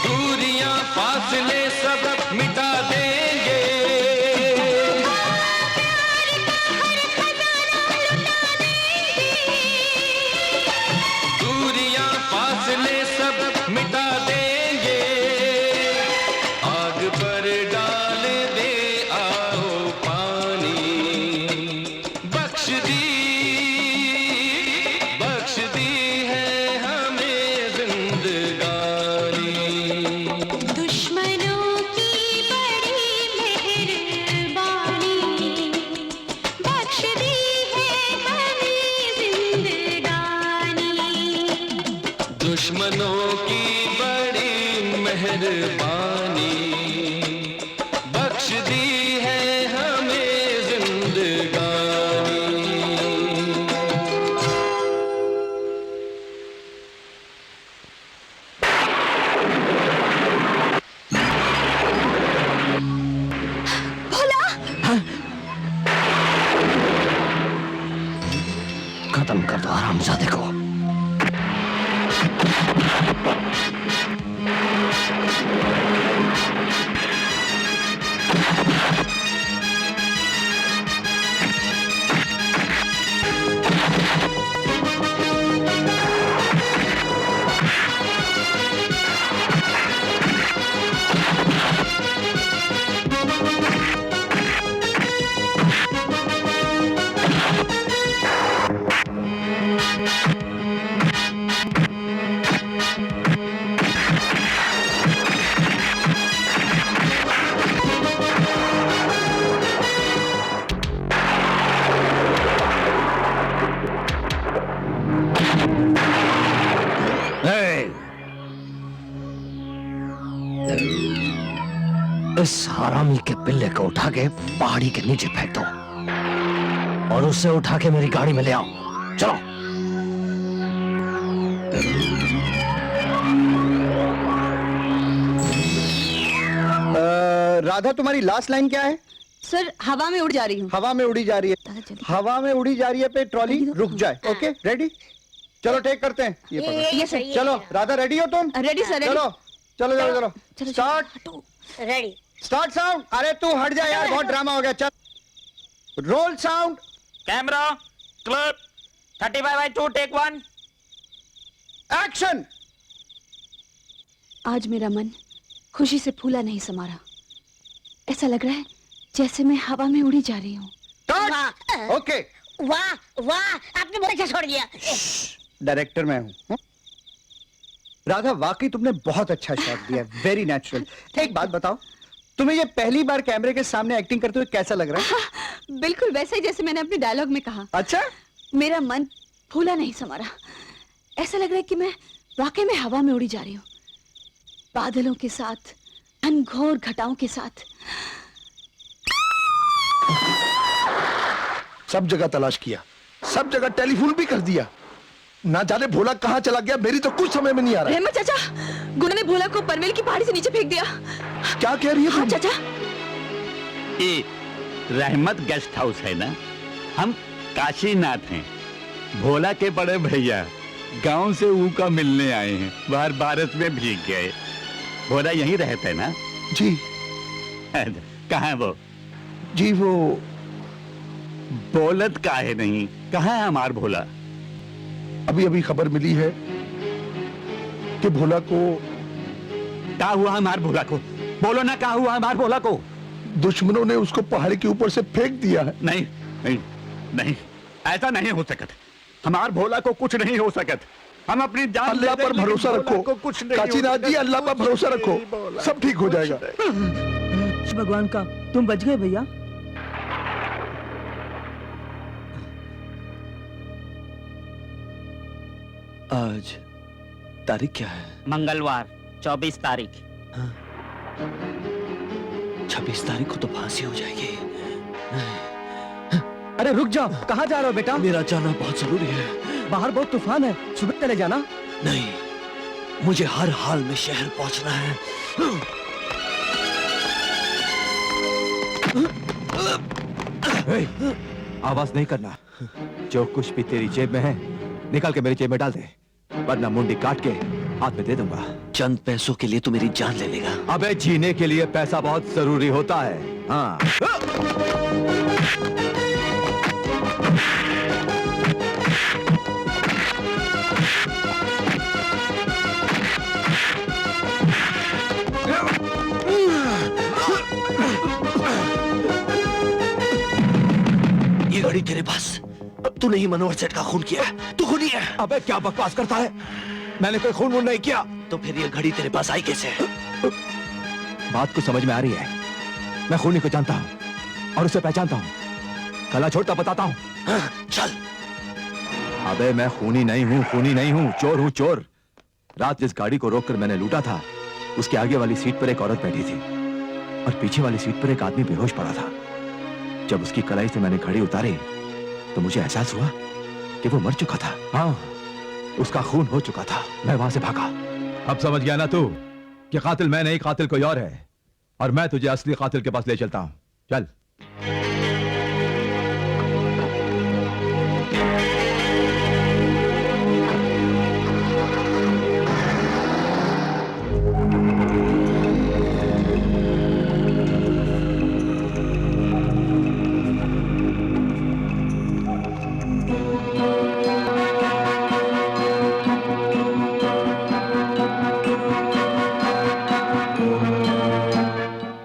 दूरियां फासले सब मिटा देंगे। दूरियां फासले सब मिटा देंगे। आग पर डाल दे आओ पानी बख्श दी है हमें जिंदगानी। दुश्मनों की बड़ी मेहरबानी बख्श दी है हमें जिंदगानी। दुश्मनों की बड़ी मेहरबानी बख्श दी है हमें जिंदगानी। खत्म कर दो हरामजादे को। इस हरामी के पिल्ले को उठा के पहाड़ी के नीचे फेंक दो और उसे उठा के मेरी गाड़ी में ले आओ। चलो। राधा तुम्हारी लास्ट लाइन क्या है? सर हवा में उड़ जा रही हूँ। हवा में उड़ी जा रही है, हवा में उड़ी जा रही है पे ट्रॉली रुक जाए। Okay ready? चलो टेक करते हैं ये पकड़ो। Yes sir. चलो राधा रेडी हो तुम? Ready sir. चलो चलो चलो चलो स्टार्ट। Ready start sound. अरे तू हट जा यार, बहुत ड्रामा हो गया। चल roll sound. Camera clip 35/2 take 1 action. आज मेरा मन खुशी से फूला नहीं समा रहा। ऐसा लग रहा है जैसे मैं हवा में उड़ी जा रही हूँ। ओके। वाह वाह आपने बहुत अच्छा छोड़ दिया। डायरेक्टर मैं हूँ। राधा वाकई तुमने बहुत अच्छा शॉट दिया, वेरी नेचुरल। एक बात बताओ, तुम्हें ये पहली बार कैमरे के सामने एक्टिंग करते हुए कैसा लग रहा है? हाँ, बिल्कुल वैसा ही जैसे मैंने अपने डायलॉग में कहा। अच्छा? मेरा मन फूला नहीं समा रहा। ऐसा लग रहा है कि मैं वाकई में हवा में उड़ी जा रही हूँ, बादलों के साथ, घनघोर घटाओं के साथ। सब जगह तलाश किया, सब जगह टेलीफोन भी कर दिया, ना जाने भोला कहाँ चला गया, मेरी तो कुछ समझ में नहीं आ रहा है। रहमत चाचा, गुना ने भोला को पनवेल की पहाड़ी से नीचे फेंक दिया। क्या कह रही है हाँ, चाचा? ये रहमत गेस्ट हाउस है ना, हम काशीनाथ हैं। भोला के बड़े भैया गांव से ऊका मिलने आए हैं, बाहर बारिश में भीग गए। भोला यहीं रहते हैं ना? जी। कहाँ है वो? जी वो बोलत काहे नहीं, कहाँ है हमार भोला? अभी अभी खबर मिली है कि भोला को क्या हुआ हमार भोला को? बोलो ना, क्या हुआ हमार भोला को? दुश्मनों ने उसको पहाड़ी के ऊपर से फेंक दिया है। नहीं नहीं नहीं, ऐसा नहीं हो सकत। हमार भोला को कुछ नहीं हो सकत। हम अपनी जान अल्लाह पर भरोसा रखो काशीनाथ जी, अल्लाह पर भरोसा रखो, सब ठीक हो जाएगा। भगवान का तुम बच गए भैया। आज तारीख क्या है? मंगलवार 24 तारीख। 26 तारीख को तो फांसी हो जाएगी। अरे रुक जाओ, कहाँ जा रहे हो बेटा? मेरा जाना बहुत जरूरी है। बाहर बहुत तूफान है, सुबह चले जाना। नहीं, मुझे हर हाल में शहर पहुंचना है। आवाज नहीं करना। जो कुछ भी तेरी जेब में है निकाल के मेरी जेब में डाल दे, वरना मुंडी काट के हाथ में दे दूंगा। चंद पैसों के लिए तू मेरी जान ले लेगा। अबे जीने के लिए पैसा बहुत जरूरी होता है। हाँ। ये घड़ी तेरे पास, तू नहीं मनोहर सेठ का खून किया है, तू खूनी है। अबे क्या बकवास करता है? मैंने कोई खून वून नहीं किया। तो फिर ये घड़ी तेरे पास आई कैसे? बात को समझ में आ रही है। मैं खूनी को जानता हूँ और उसे पहचानता हूँ। कला छोड़ता बताता हूँ। चल। अबे मैं खूनी नहीं हूँ, खूनी नहीं हूँ, चोर हूँ, चोर। रात जिस गाड़ी को रोककर मैंने लूटा था, उसके आगे वाली सीट पर एक औरत बैठी थी और पीछे वाली सीट पर एक आदमी बेहोश पड़ा था। जब उसकी कलाई से मैंने घड़ी उतारी तो मुझे एहसास हुआ कि वो मर चुका था। हाँ, उसका खून हो चुका था। मैं वहां से भागा। अब समझ गया ना तू कि कातिल मैं नहीं, कातिल कोई और है, और मैं तुझे असली कातिल के पास ले चलता हूं। चल।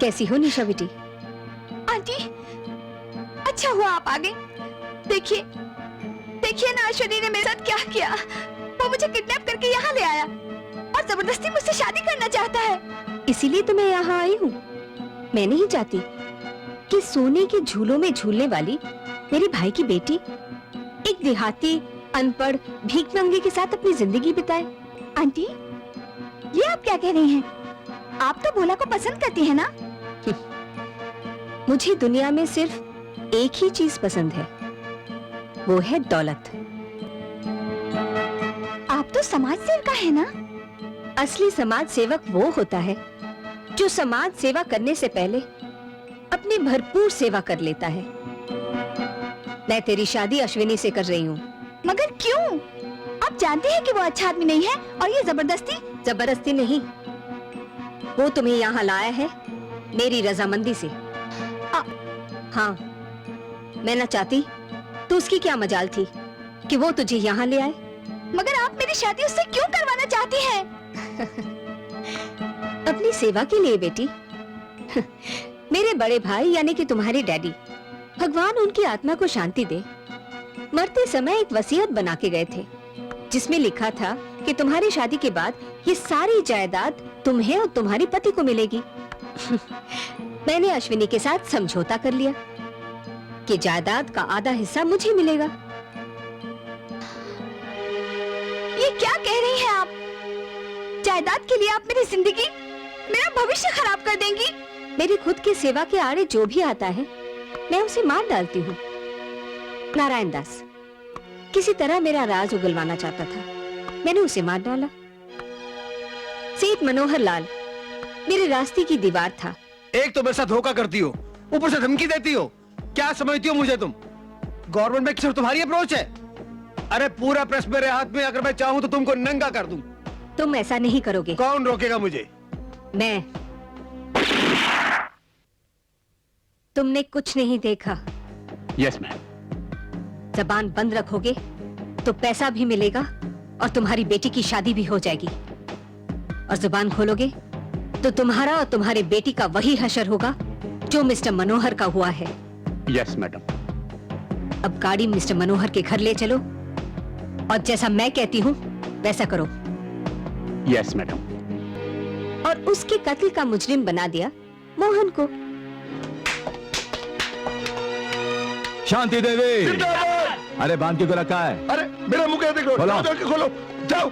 कैसी हो निशा बेटी? आंटी, अच्छा हुआ आप आ गए। देखिए देखिए ना, अश्विनी ने मेरे साथ क्या किया। वो मुझे किडनैप करके यहाँ ले आया और जबरदस्ती मुझसे शादी करना चाहता है। इसीलिए तो मैं यहाँ आई हूँ। मैं नहीं चाहती कि सोने के झूलों में झूलने वाली मेरे भाई की बेटी एक देहाती अनपढ़ भीख मंगे के साथ अपनी जिंदगी बिताए। आंटी, ये आप क्या कह रही हैं? आप तो भोला को पसंद करती हैं ना? मुझे दुनिया में सिर्फ एक ही चीज पसंद है, वो है दौलत। आप तो समाज सेवका है ना? असली समाज सेवक वो होता है जो समाज सेवा करने से पहले अपनी भरपूर सेवा कर लेता है। मैं तेरी शादी अश्विनी से कर रही हूँ। मगर क्यों? आप जानते हैं कि वो अच्छा आदमी नहीं है और ये जबरदस्ती? जबरदस्ती नहीं, वो तुम्हें यहाँ लाया है मेरी रजामंदी से। हाँ, मैं न चाहती तो उसकी क्या मजाल थी कि वो तुझे यहाँ ले आए। मगर आप मेरी शादी उससे क्यों करवाना चाहती हैं? अपनी सेवा के लिए बेटी। मेरे बड़े भाई यानी कि तुम्हारे डैडी, भगवान उनकी आत्मा को शांति दे, मरते समय एक वसीयत बना के गए थे जिसमें लिखा था कि तुम्हारी शादी के बाद ये सारी जायदाद तुम्हें और तुम्हारी पति को मिलेगी। मैंने अश्विनी के साथ समझौता कर लिया कि जायदाद का आधा हिस्सा मुझे मिलेगा। ये क्या कह रही हैं आप? जायदाद के लिए आप मेरी जिंदगी, मेरा भविष्य खराब कर देंगी? मेरी खुद की सेवा के आड़े जो भी आता है मैं उसे मार डालती हूँ। नारायण दास किसी तरह मेरा राज उगलवाना चाहता था, मैंने उसे मार डाला। सेठ मनोहर लाल मेरे रास्ते की दीवार था। एक तो मेरे साथ धोखा करती हो, ऊपर से धमकी देती हो। क्या समझती हो मुझे तुम? गवर्नमेंट में सिर्फ तुम्हारी अप्रोच है? अरे पूरा प्रेस मेरे हाथ में, अगर मैं चाहूं तो तुमको नंगा कर दूं। तुम ऐसा नहीं करोगे। कौन रोकेगा मुझे? मैं। तुमने कुछ नहीं देखा। Yes ma'am. जबान बंद रखोगे तो पैसा भी मिलेगा और तुम्हारी बेटी की शादी भी हो जाएगी। और जुबान खोलोगे तो तुम्हारा और तुम्हारे बेटी का वही हशर होगा जो मिस्टर मनोहर का हुआ है। Yes madam. अब गाड़ी मिस्टर मनोहर के घर ले चलो और जैसा मैं कहती हूँ वैसा करो। Yes madam. और उसके कत्ल का मुजरिम बना दिया मोहन को। शांति देवी, अरे बांध के को रखा है? अरे मेरा मुंह क्या देख रहे हो? खोलो। जाओ, खोलो जाओ।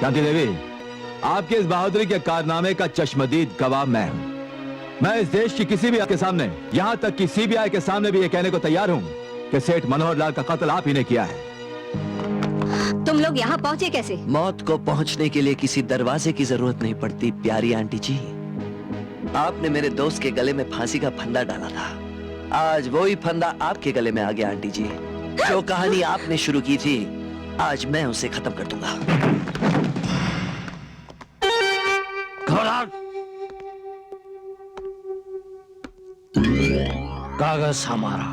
शांति देवी, आपके इस बहादुरी के कारनामे का चश्मदीद गवाह मैं हूं। मैं इस देश की किसी भी के सामने, यहां तक कि सीबीआई के सामने भी ये कहने को तैयार हूं कि सेठ मनोहर लाल का कत्ल आप ही ने किया है। तुम लोग यहाँ पहुँचे कैसे? मौत को पहुंचने के लिए किसी दरवाजे की जरूरत नहीं पड़ती प्यारी आंटी जी। आपने मेरे दोस्त के गले में फांसी का फंदा डाला था, आज वही फंदा आपके गले में आ गया आंटी जी। जो कहानी आपने शुरू की थी आज मैं उसे खत्म कर दूंगा। कागज हमारा,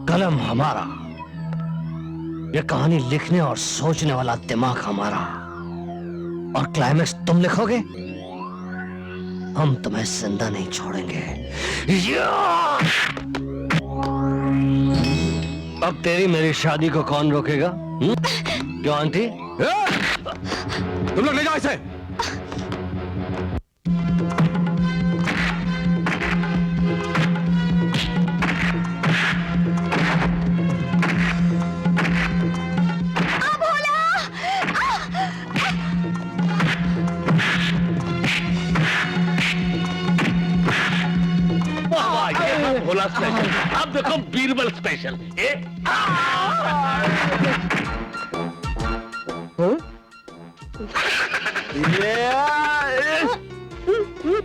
कलम हमारा, ये कहानी लिखने और सोचने वाला दिमाग हमारा, और क्लाइमेक्स तुम लिखोगे, हम तुम्हें जिंदा नहीं छोड़ेंगे। अब तेरी मेरी शादी को कौन रोकेगा? क्यों आंटी? तुम लोग ले जाओ इसे। भोला स्पेशल, अब देखो Birbal special.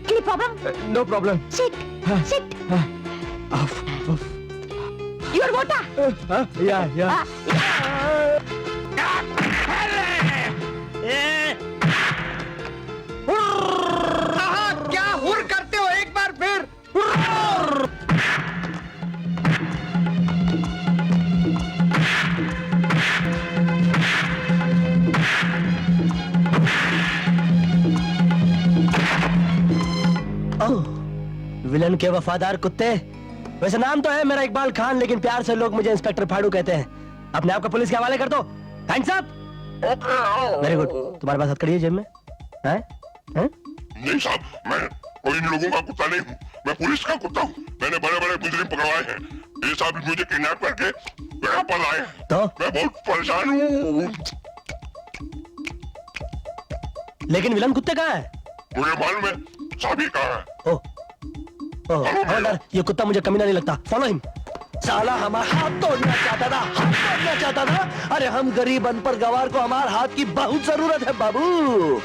Any problem? No problem. Sit. Sit. Your water. Yeah. क्या हुर करते हो एक बार फिर? विलन के वफादार कुत्ते। वैसे नाम तो है मेरा इकबाल खान, लेकिन प्यार से लोग मुझे इंस्पेक्टर फाड़ू कहते हैं। अपने आप को पुलिस के हवाले कर दो। Hands up. Very good. तुम्हारे पास हथकड़ी है जेब में? हैं? नहीं साहब, मैं कोई इन लोगों का कुत्ता नहीं हूँ, मैं पुलिस का कुत्ता हूँ। मैंने बड़े बड़े मुजरिम पकड़वाए हैं, ये साहब मुझे किडनैप करके यहाँ पर लाए हैं। तो मैं बहुत परेशान हूँ। लेकिन विलन कुत्ते कहाँ है? मुझे मालूम है, साहब कहाँ है। हवलदार, ये कुत्ता मुझे कमीना नहीं लगता। Follow him. साला हमारा हाथ तोड़ना चाहता था, हाथ तोड़ना चाहता था। अरे हम गरीब अनपढ़ गवार को हमारे हाथ की बहुत जरूरत है बाबू।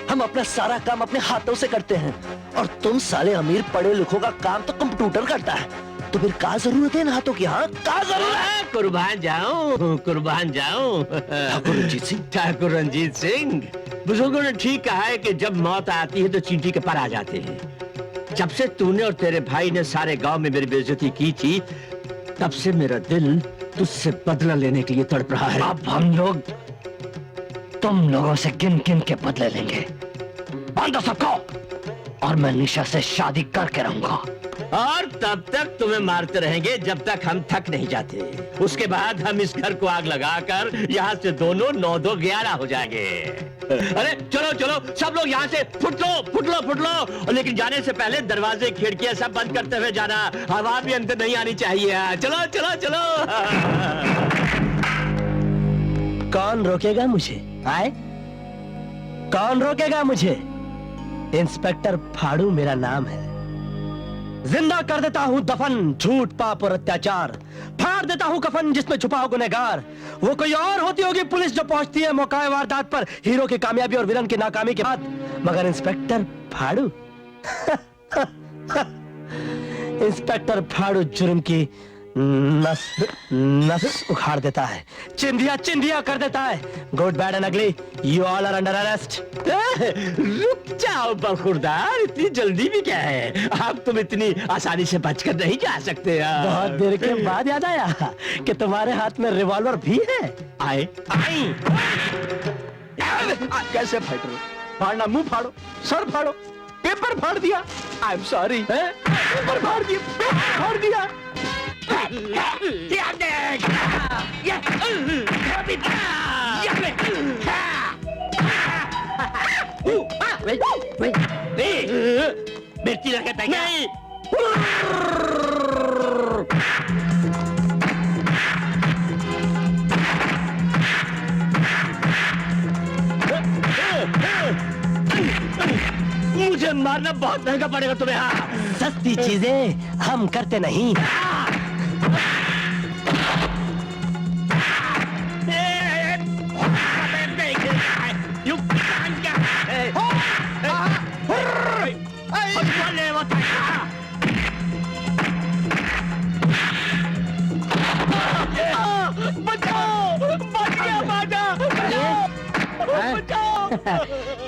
हम अपना सारा काम अपने हाथों से करते हैं, और तुम साले अमीर पढ़े लिखों का काम तो कंप्यूटर करता है। तो फिर क्या जरूरत है इन हाथों की? हाँ, क्या जरूरत है? कुर्बान जाऊं, कुर्बान जाऊं। ठाकुर रंजीत सिंह, ठाकुर रंजीत सिंह, बुजुर्गों ने ठीक कहा है कि जब मौत आती है तो चींटी के पर आ जाते हैं। जब से तूने और तेरे भाई ने सारे गांव में मेरी बेइज्जती की थी, तब से मेरा दिल तुझसे बदला लेने के लिए तड़प रहा है। अब हम लोग तुम लोगों से गिन गिन के बदले लेंगे। बांधो सबको, और मैं निशा से शादी करके रहूंगा। और तब तक तुम्हें मारते रहेंगे जब तक हम थक नहीं जाते। उसके बाद हम इस घर को आग लगाकर यहाँ से दोनों 9 2 11 हो जाएंगे। अरे चलो चलो सब लोग यहाँ से फुट लो। लेकिन जाने से पहले दरवाजे खिड़कियां सब बंद करते हुए जाना, हवा भी अंदर नहीं आनी चाहिए। चलो चलो चलो। कौन रोकेगा मुझे? आए? कौन रोकेगा मुझे? इंस्पेक्टर फाड़ू मेरा नाम है। जिंदा कर देता हूं दफन झूठ पाप और अत्याचार, फाड़ देता हूं कफन जिसमें छुपा हो गुनहगार। वो कोई और होती होगी पुलिस जो पहुंचती है मौका वारदात पर, हीरो की कामयाबी और विलन की नाकामी के बाद, मगर इंस्पेक्टर फाड़ू इंस्पेक्टर फाड़ू जुर्म की नस उखाड़ देता है, चिंधिया कर देता है। Good bad and ugly, you all are under arrest. रुक जाओ बखुरदार, इतनी जल्दी भी क्या है? आप तुम इतनी आसानी से बचकर नहीं जा सकते। बहुत देर के बाद याद आया कि तुम्हारे हाथ में रिवॉल्वर भी है। आए कैसे फाइटर हो? फाड़ना मुंह फाड़ो, सर फाड़ो, पेपर फाड़ दिया। I am sorry. पेपर फाड़ दिया, पेपर फाड़ दिया। मिर्ची लगता है क्या? नहीं। मुझे मारना बहुत महंगा पड़ेगा तुम्हें। हाँ, सस्ती चीजें हम करते नहीं।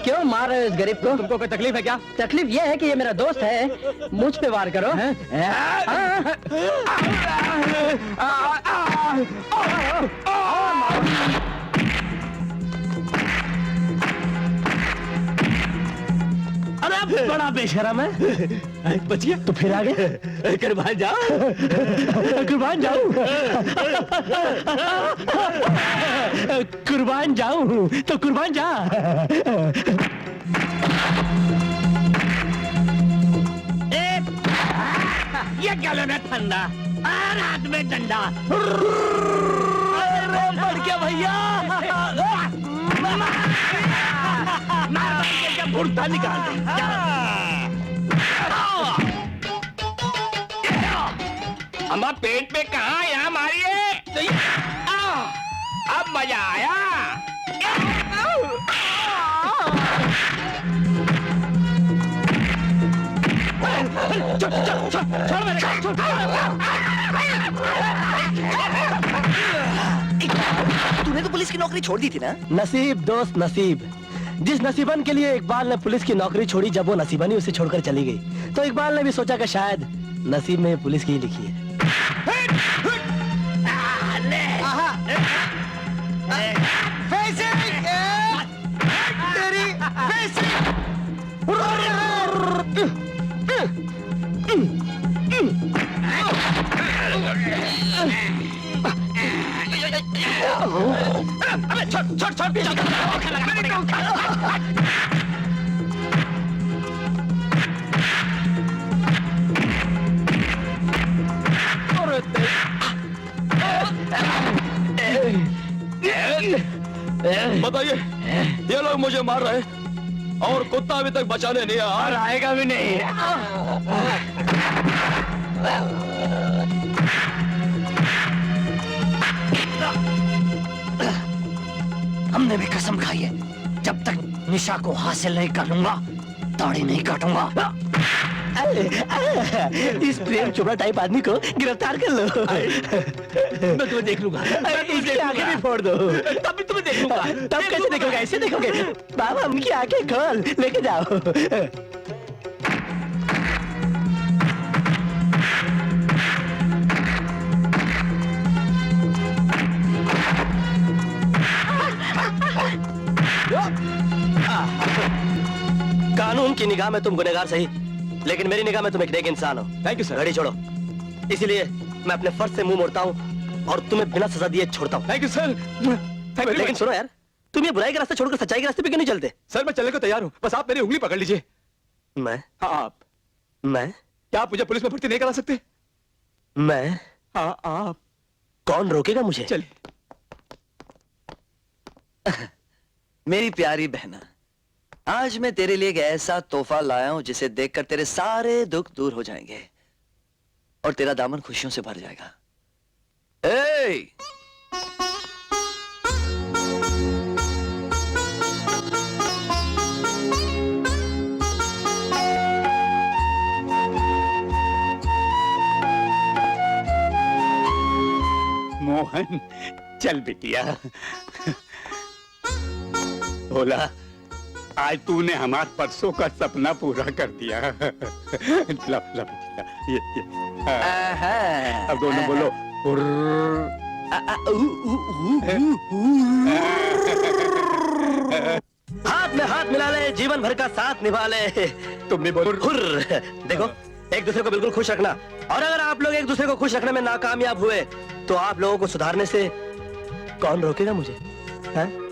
क्यों मार रहे हो इस गरीब को? तुमको कोई तकलीफ है क्या? तकलीफ ये है कि ये मेरा दोस्त है, मुझ पे वार करो। अरे बड़ा बेशरम है। बच गया तो फिर आगे कुर्बान जाओ, कुर्बान जाऊं, कुर्बान जाऊं तो कुर्बान जा। ये क्या लेना ठंडा और हाथ में डंडा। अरे बढ़ गया भैया। बुर्ता निकाल अम्मा पेट पे कहा यहाँ मारिए। अब मजा आया। तूने तो पुलिस की नौकरी छोड़ दी थी ना? नसीब दोस्त नसीब। जिस नसीबन के लिए इकबाल ने पुलिस की नौकरी छोड़ी, जब वो नसीबन ही उसे छोड़कर चली गई, तो इकबाल ने भी सोचा कि शायद नसीब में पुलिस की ही लिखी है। अबे छोड़ छोड़ छोड़ बताइए, ये लोग मुझे मार रहे और कुत्ता अभी तक बचाने नहीं आया और आएगा भी नहीं। हमने भी कसम खाई है, जब तक निशा को हासिल नहीं कर लूंगा दाढ़ी नहीं काटूंगा। इस प्रेम चोपड़ा टाइप आदमी को गिरफ्तार कर लो। मैं तुम्हें देख लूंगा। इसकी आंखें भी फोड़ दो। तब भी तुम्हें देख लूंगा। तब कैसे देखोगे? ऐसे देखोगे? बाबा उनकी आंखें खोल, लेके जाओ। कानून की निगाह में तुम गुनहगार सही, लेकिन मेरी निगाह में तुम एक नेक इंसान हो। Thank you sir. गाड़ी छोड़ो। इसीलिए मैं अपने फर्ज से मुंह मोड़ता हूँ और तुम्हें बिना सजा दिए छोड़ता हूँ। Thank you sir. लेकिन सुनो यार, तुम ये बुराई का रास्ता छोड़कर सच्चाई के रास्ते पे क्यों नहीं चलते? सर मैं चलने को तैयार हूँ, बस आप मेरी उंगली पकड़ लीजिए। मैं? हाँ आप। मैं? क्या आप मुझे पुलिस में भर्ती नहीं करा सकते? मैं? हाँ आप। कौन रोकेगा मुझे? चलिए। मेरी प्यारी बहना, आज मैं तेरे लिए एक ऐसा तोहफा लाया हूं जिसे देखकर तेरे सारे दुख दूर हो जाएंगे और तेरा दामन खुशियों से भर जाएगा। ए! मोहन चल बिटिया। बोला आज तूने हमारे परसों का सपना पूरा कर दिया। लो लो बेटा, ये अब दोनों बोलो हुर्र। जीवन भर का साथ निभा ले। तुम भी बोलो हुर्र। देखो, एक दूसरे को बिल्कुल खुश रखना, और अगर आप लोग एक दूसरे को खुश रखने में नाकामयाब हुए तो आप लोगों को सुधारने से कौन रोकेगा मुझे? हैं?